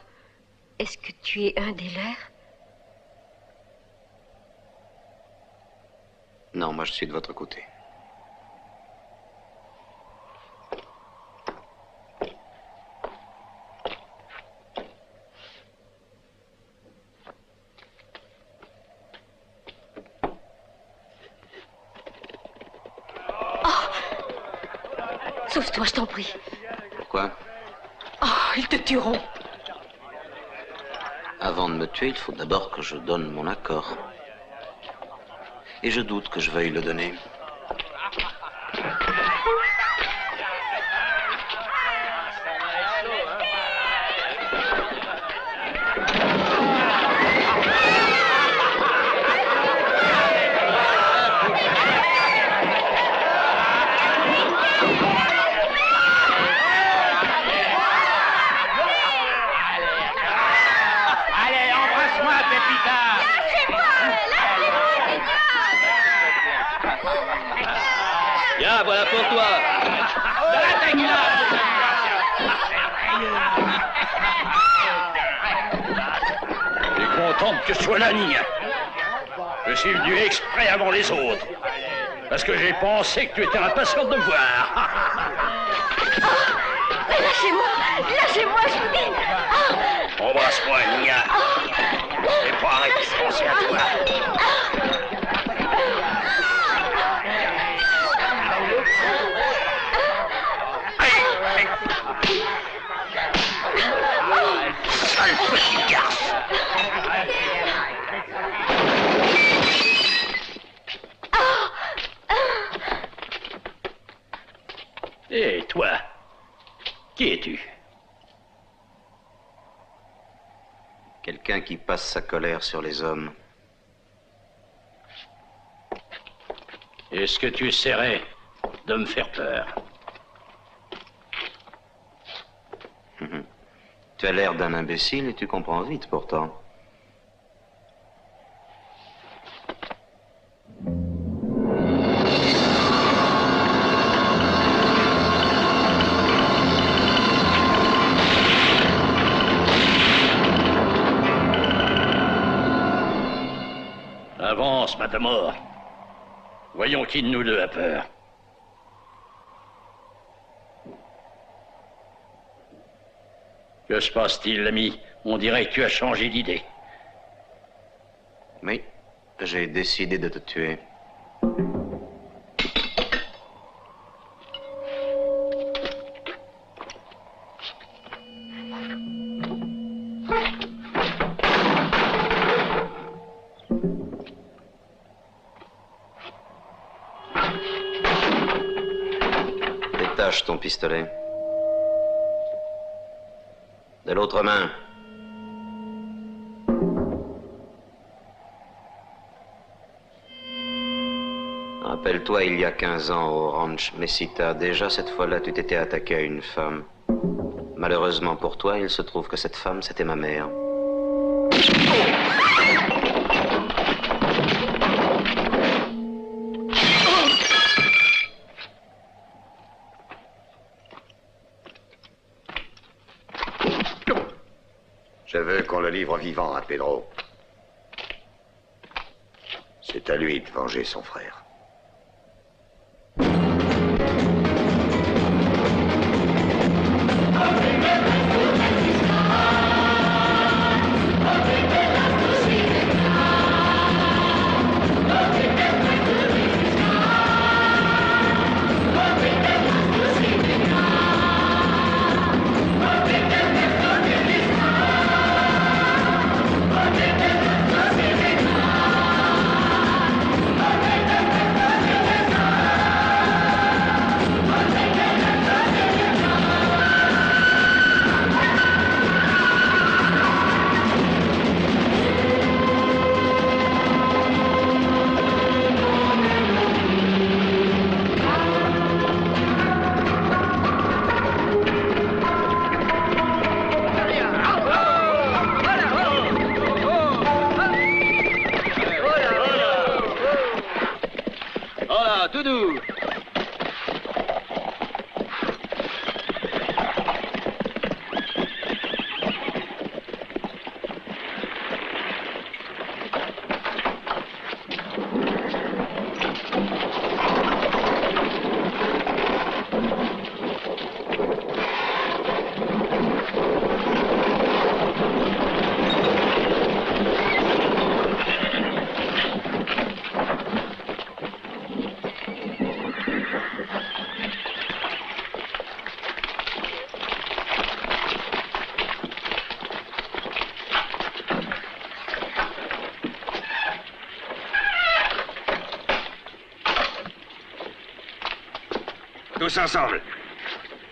est-ce que tu es un des leurs? Non, moi je suis de votre côté. Sauve-toi, je t'en prie. Pourquoi? Oh, ils te tueront. Avant de me tuer, il faut d'abord que je donne mon accord. Et je doute que je veuille le donner. Tiens, voilà pour toi. Tu es contente que je sois là, Nia? Je suis venu exprès avant les autres. Parce que j'ai pensé que tu étais impatiente de me voir. Lâchez-moi, je vous dis. Embrasse-moi, Nia. Je vais pas arrêter de penser à toi. Sale petit garce. Et toi, qui es-tu? Quelqu'un qui passe sa colère sur les hommes. Est-ce que tu essaierais de me faire peur? Tu as l'air d'un imbécile et tu comprends vite pourtant. Avance, Matamor. Voyons qui de nous deux a peur. Que se passe-t-il, l'ami? On dirait que tu as changé d'idée. Oui, j'ai décidé de te tuer. Détache ton pistolet. De l'autre main. Rappelle-toi, il y a 15 ans, au ranch Mesita, déjà cette fois-là, tu t'étais attaqué à une femme. Malheureusement pour toi, il se trouve que cette femme, c'était ma mère. Je veux qu'on le livre vivant à Pedro. C'est à lui de venger son frère. Tous ensemble.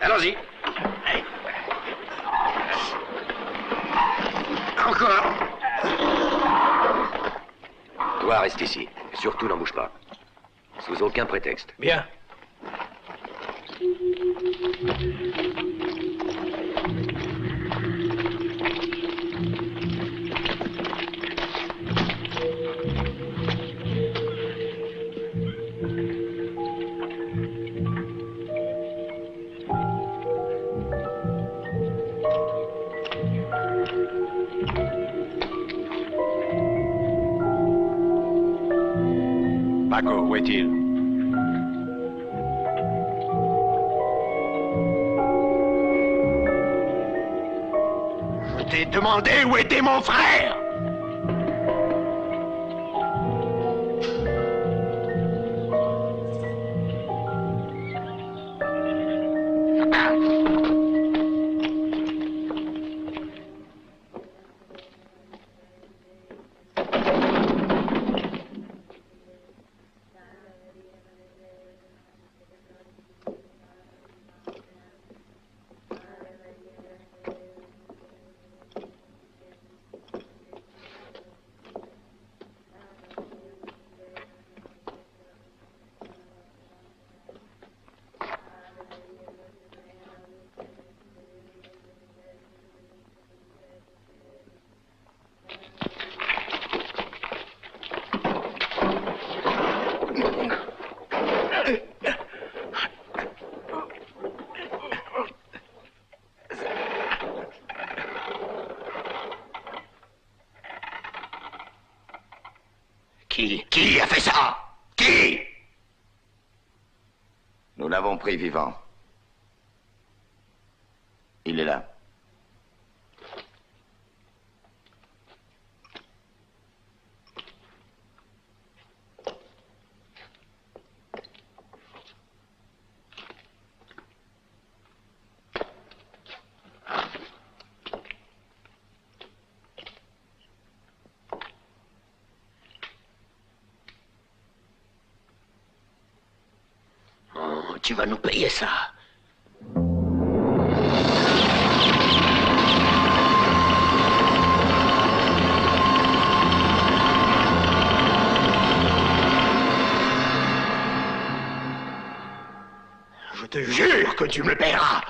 Allons-y. Encore. Toi, reste ici. Surtout, n'en bouge pas. Sous aucun prétexte. Bien. Paco, où est-il? t'ai demandé où était mon frère. Qui a fait ça? Qui? Nous l'avons pris vivant. Il est là. Tu vas nous payer ça. Je te jure que tu me le paieras.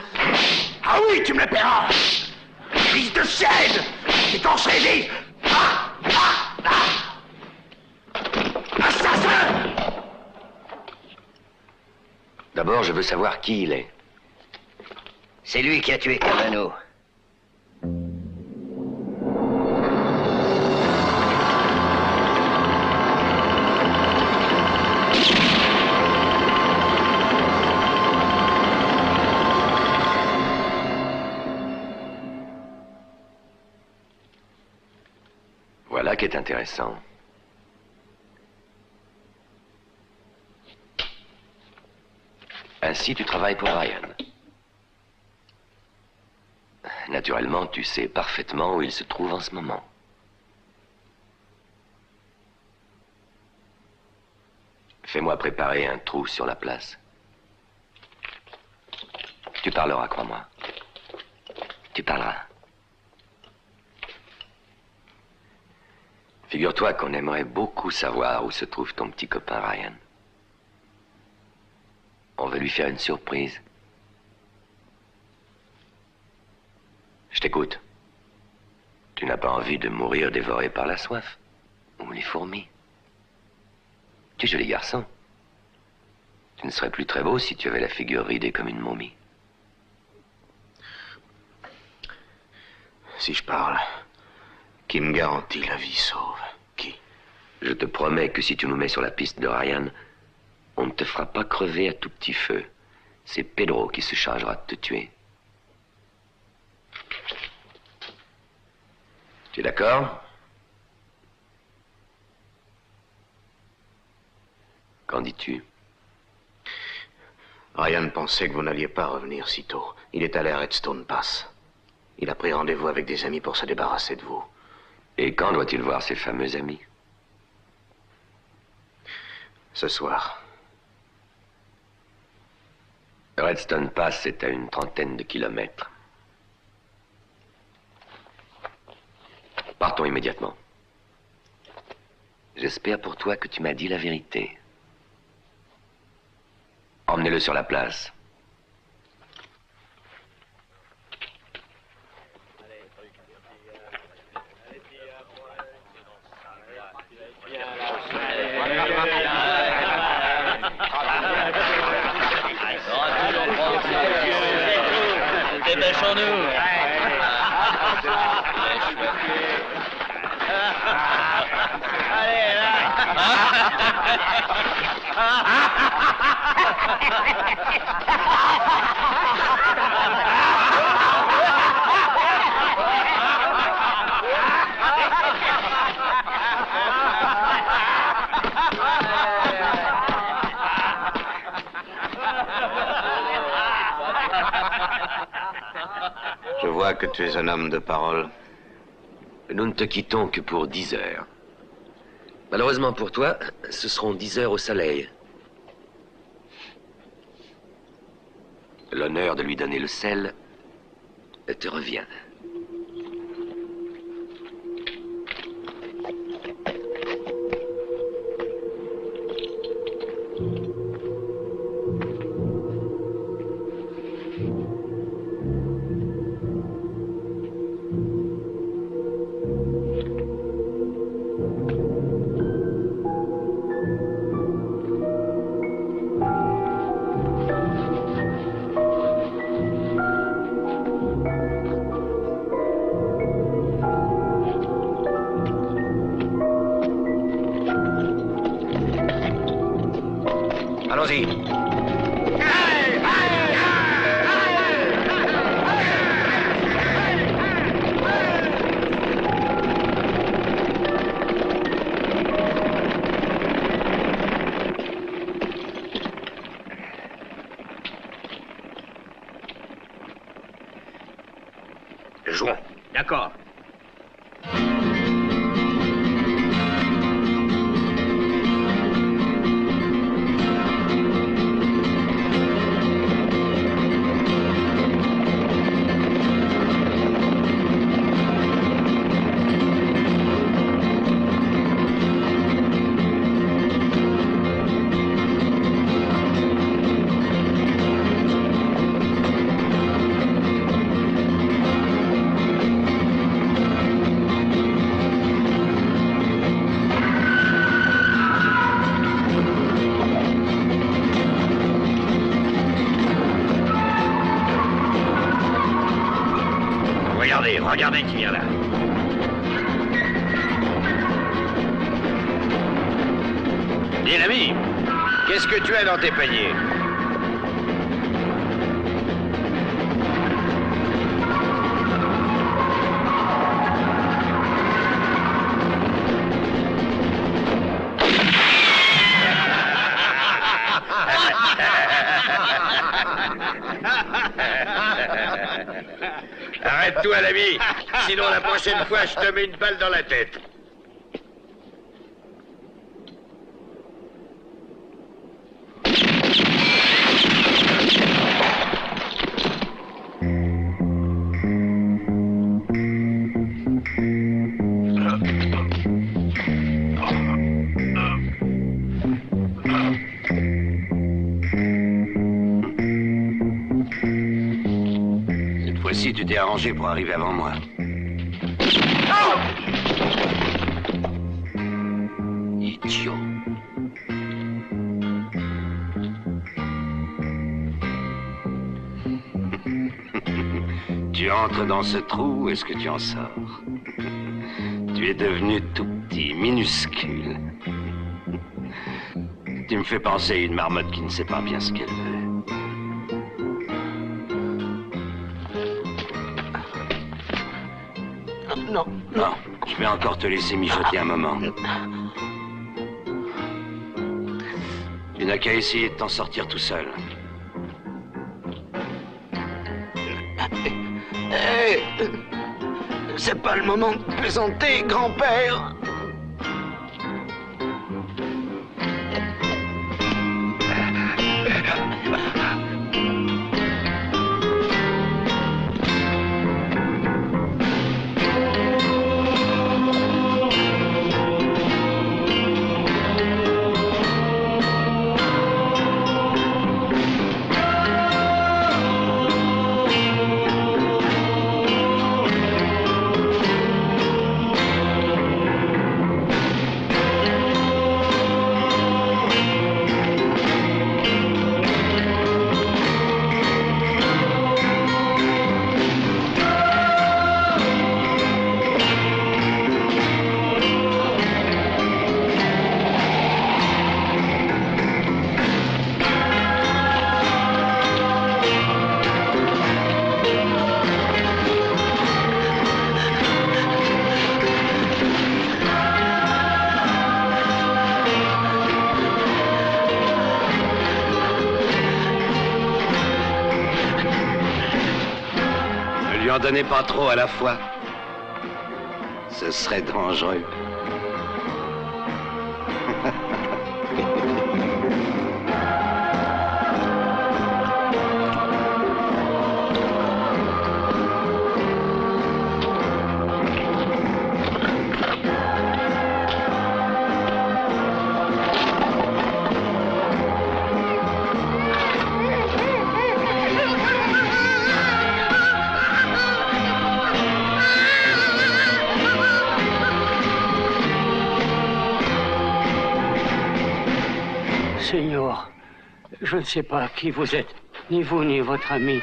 Ah oui, tu me le paieras. Fils de chaîne, et quand je serai vif. Assassin! D'abord, je veux savoir qui il est. C'est lui qui a tué Cavano. Voilà qui est intéressant. Ainsi, tu travailles pour Ryan. Naturellement, tu sais parfaitement où il se trouve en ce moment. Fais-moi préparer un trou sur la place. Tu parleras, crois-moi. Tu parleras. Figure-toi qu'on aimerait beaucoup savoir où se trouve ton petit copain Ryan. On veut lui faire une surprise. Je t'écoute. Tu n'as pas envie de mourir dévoré par la soif ou les fourmis. Tu es joli garçon. Tu ne serais plus très beau si tu avais la figure ridée comme une momie. Si je parle, qui me garantit la vie sauve? Qui? Je te promets que si tu nous mets sur la piste de Ryan, on ne te fera pas crever à tout petit feu. C'est Pedro qui se chargera de te tuer. Tu es d'accord? Qu'en dis-tu? Ryan pensait que vous n'alliez pas revenir si tôt. Il est allé à Redstone Pass. Il a pris rendez-vous avec des amis pour se débarrasser de vous. Et quand doit-il voir ses fameux amis? Ce soir. Redstone Pass est à une 30aine de kilomètres. Partons immédiatement. J'espère pour toi que tu m'as dit la vérité. Emmenez-le sur la place. Dépêchons-nous. Allez, là. vois que tu es un homme de parole. Nous ne te quittons que pour 10 heures. Malheureusement pour toi, ce seront 10 heures au soleil. L'honneur de lui donner le sel te revient. Allons-y. Jouons. D'accord. Regardez qui vient là. Dis l'ami, qu'est-ce que tu as dans tes paniers? Arrête-toi, l'ami. Sinon, la prochaine fois, je te mets une balle dans la tête. Si tu t'es arrangé pour arriver avant moi. Idiot. Tu entres dans ce trou, est-ce que tu en sors? Tu es devenu tout petit, minuscule. Tu me fais penser à une marmotte qui ne sait pas bien ce qu'elle veut. Non. Non, je vais encore te laisser mijoter un moment. Tu n'as qu'à essayer de t'en sortir tout seul. C'est pas le moment de plaisanter, grand-père. lui en donnez pas trop à la fois. Ce serait dangereux. Seigneur, je ne sais pas qui vous êtes, ni vous ni votre ami,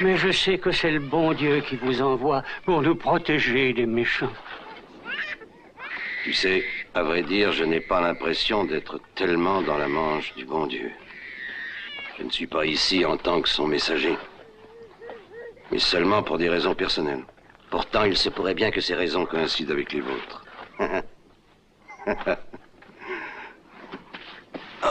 mais je sais que c'est le bon Dieu qui vous envoie pour nous protéger des méchants. Tu sais, à vrai dire, je n'ai pas l'impression d'être tellement dans la manche du bon Dieu. Je ne suis pas ici en tant que son messager, mais seulement pour des raisons personnelles. Pourtant, il se pourrait bien que ces raisons coïncident avec les vôtres. Oh.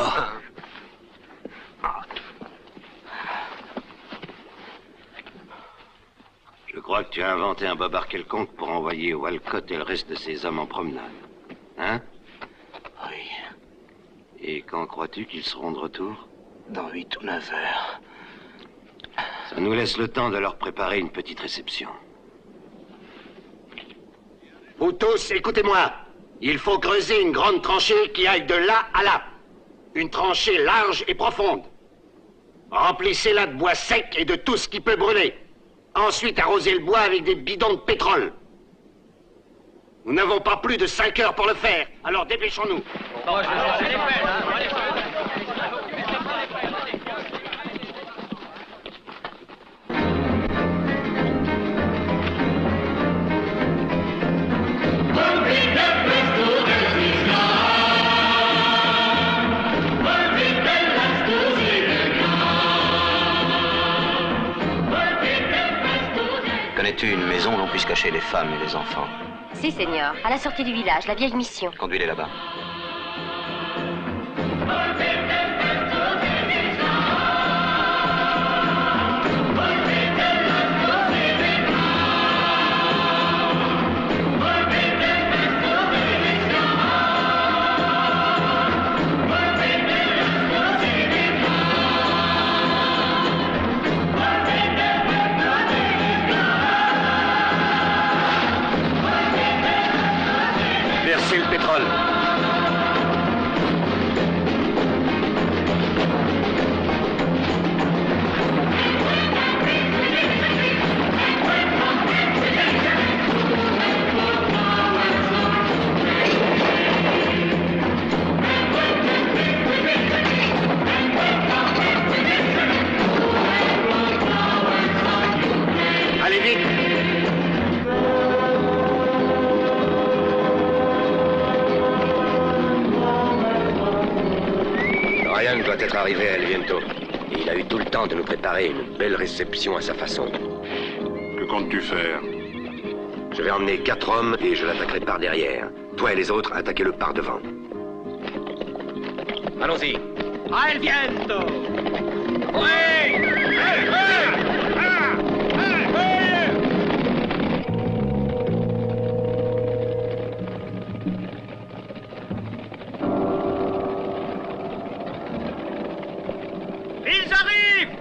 Je crois que tu as inventé un bobard quelconque pour envoyer Walcott et le reste de ses hommes en promenade. Hein? Oui. Et quand crois-tu qu'ils seront de retour? Dans 8 ou 9 heures. Ça nous laisse le temps de leur préparer une petite réception. Vous tous, écoutez-moi. Il faut creuser une grande tranchée qui aille de là à là. Une tranchée large et profonde. Remplissez-la de bois sec et de tout ce qui peut brûler. Ensuite, arrosez le bois avec des bidons de pétrole. Nous n'avons pas plus de 5 heures pour le faire, alors dépêchons-nous. Connais-tu une maison où l'on puisse cacher les femmes et les enfants? Si, Seigneur. À la sortie du village, la vieille mission. Conduis-les là-bas. Versez le pétrole. Allez vite. Ryan doit être arrivé à El Viento. Et il a eu tout le temps de nous préparer une belle réception à sa façon. Que comptes-tu faire? Je vais emmener 4 hommes et je l'attaquerai par derrière. Toi et les autres, attaquez-le par devant. Allons-y. A El Viento! Oui! Ils arrivent!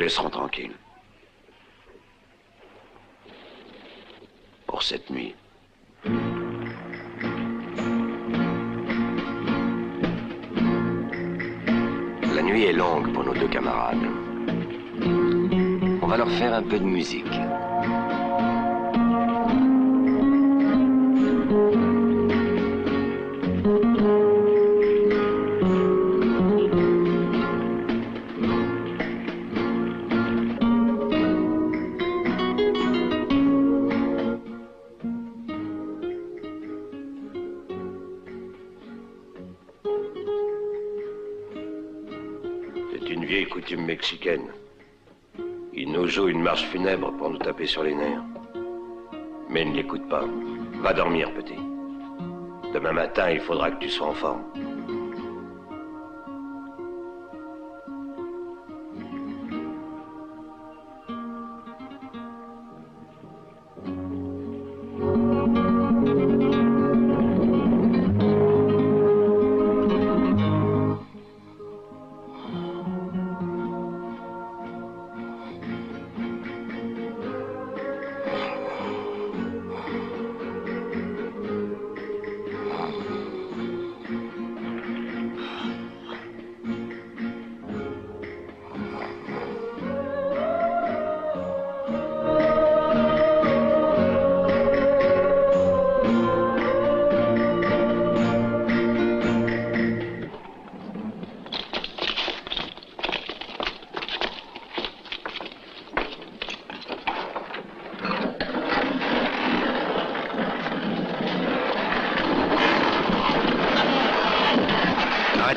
laisserons tranquille. Pour cette nuit. La nuit est longue pour nos deux camarades. On va leur faire un peu de musique. Mexicaine. Il nous joue une marche funèbre pour nous taper sur les nerfs. Mais ne l'écoute pas. Va dormir, petit. Demain matin, il faudra que tu sois en forme.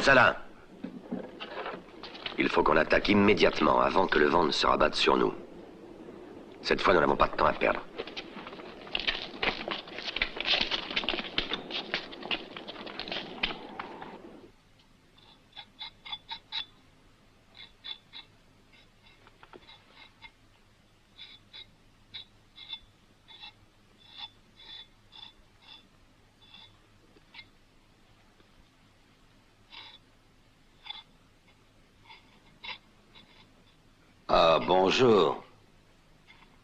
Ça là. Il faut qu'on attaque immédiatement avant que le vent ne se rabatte sur nous. Cette fois, nous n'avons pas de temps à perdre. Ah, bonjour.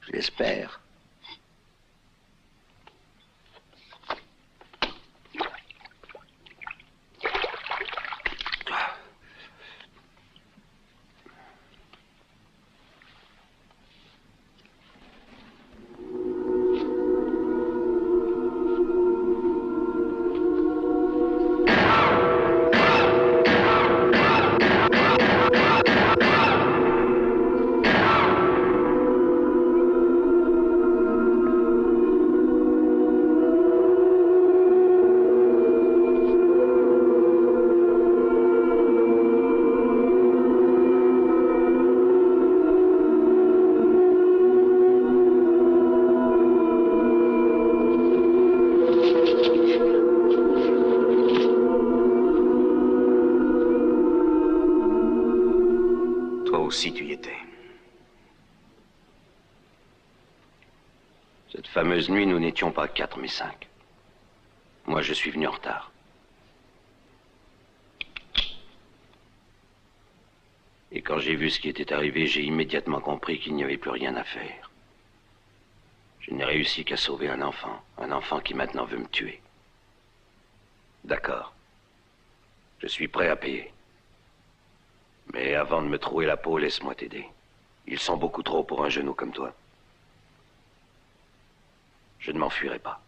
Je l'espère. Aussi tu y étais. Cette fameuse nuit, nous n'étions pas 4, mais 5. Moi, je suis venu en retard. Et quand j'ai vu ce qui était arrivé, j'ai immédiatement compris qu'il n'y avait plus rien à faire. Je n'ai réussi qu'à sauver un enfant qui maintenant veut me tuer. D'accord. Je suis prêt à payer. Mais avant de me trouer la peau, laisse-moi t'aider. Ils sont beaucoup trop pour un genou comme toi. Je ne m'enfuirai pas.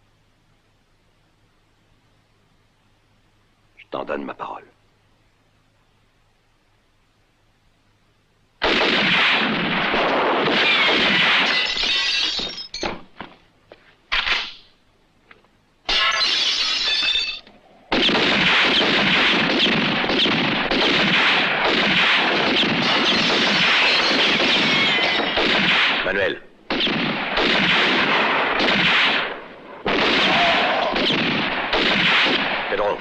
Je t'en donne ma parole. Manuel. Pedro.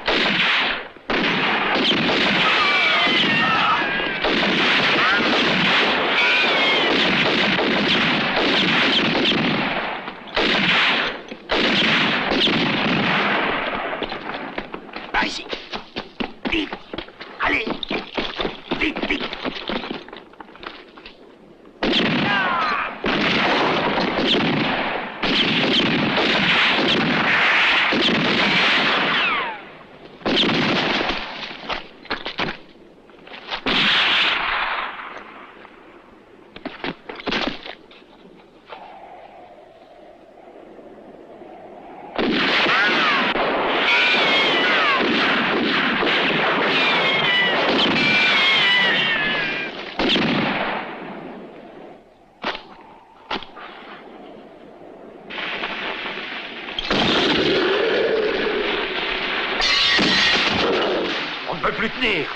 ne peut plus tenir.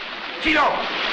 Silence!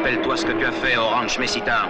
Rappelle-toi ce que tu as fait au Ranch Mesita.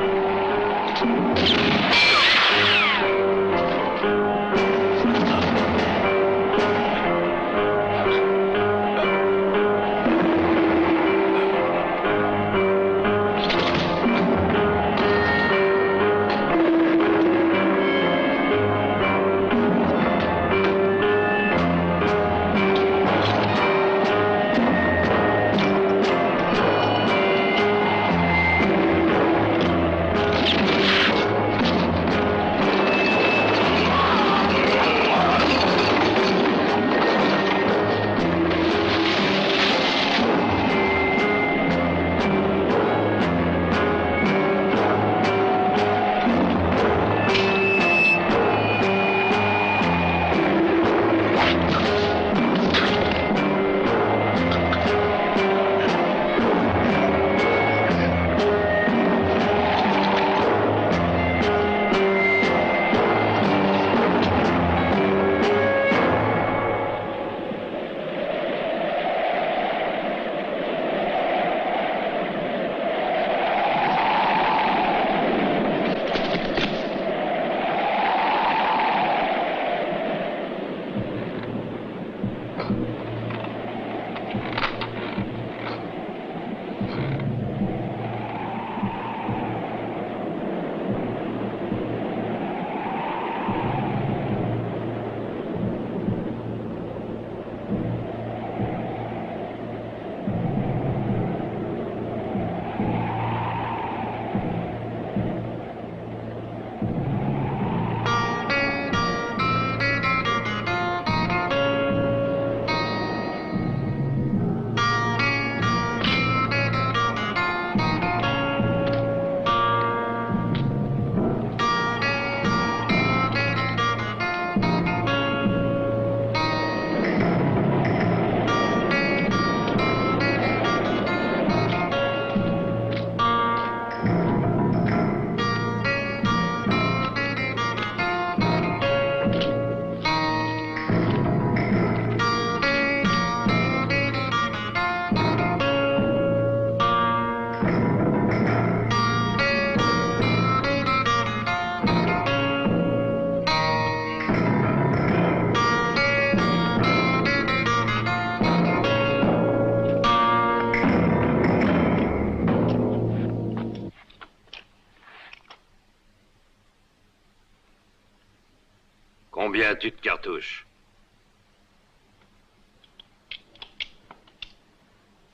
Combien as-tu de cartouches?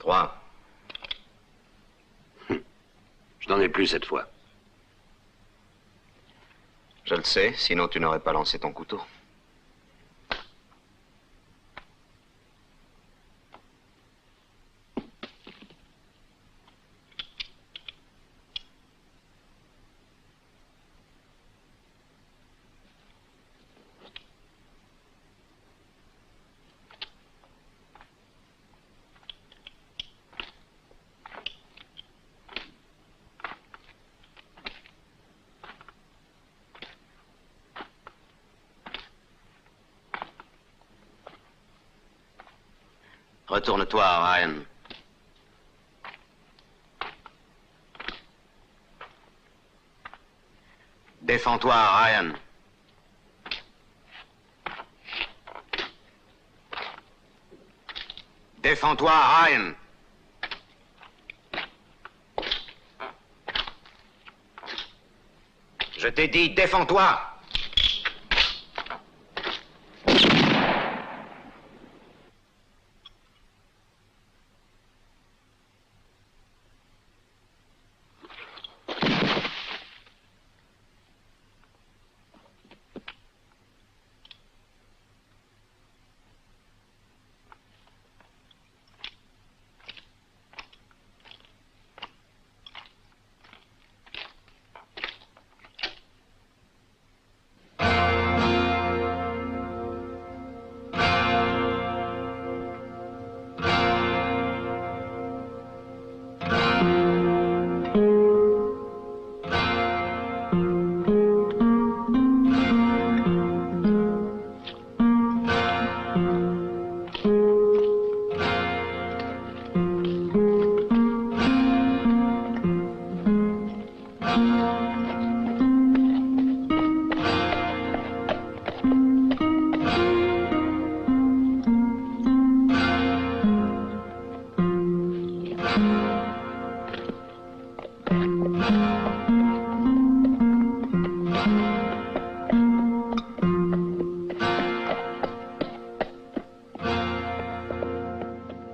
3. Je n'en ai plus cette fois. Je le sais, sinon tu n'aurais pas lancé ton couteau. Retourne-toi, Ryan. Défends-toi, Ryan. Défends-toi, Ryan. Je t'ai dit, défends-toi.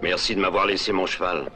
Merci de m'avoir laissé mon cheval.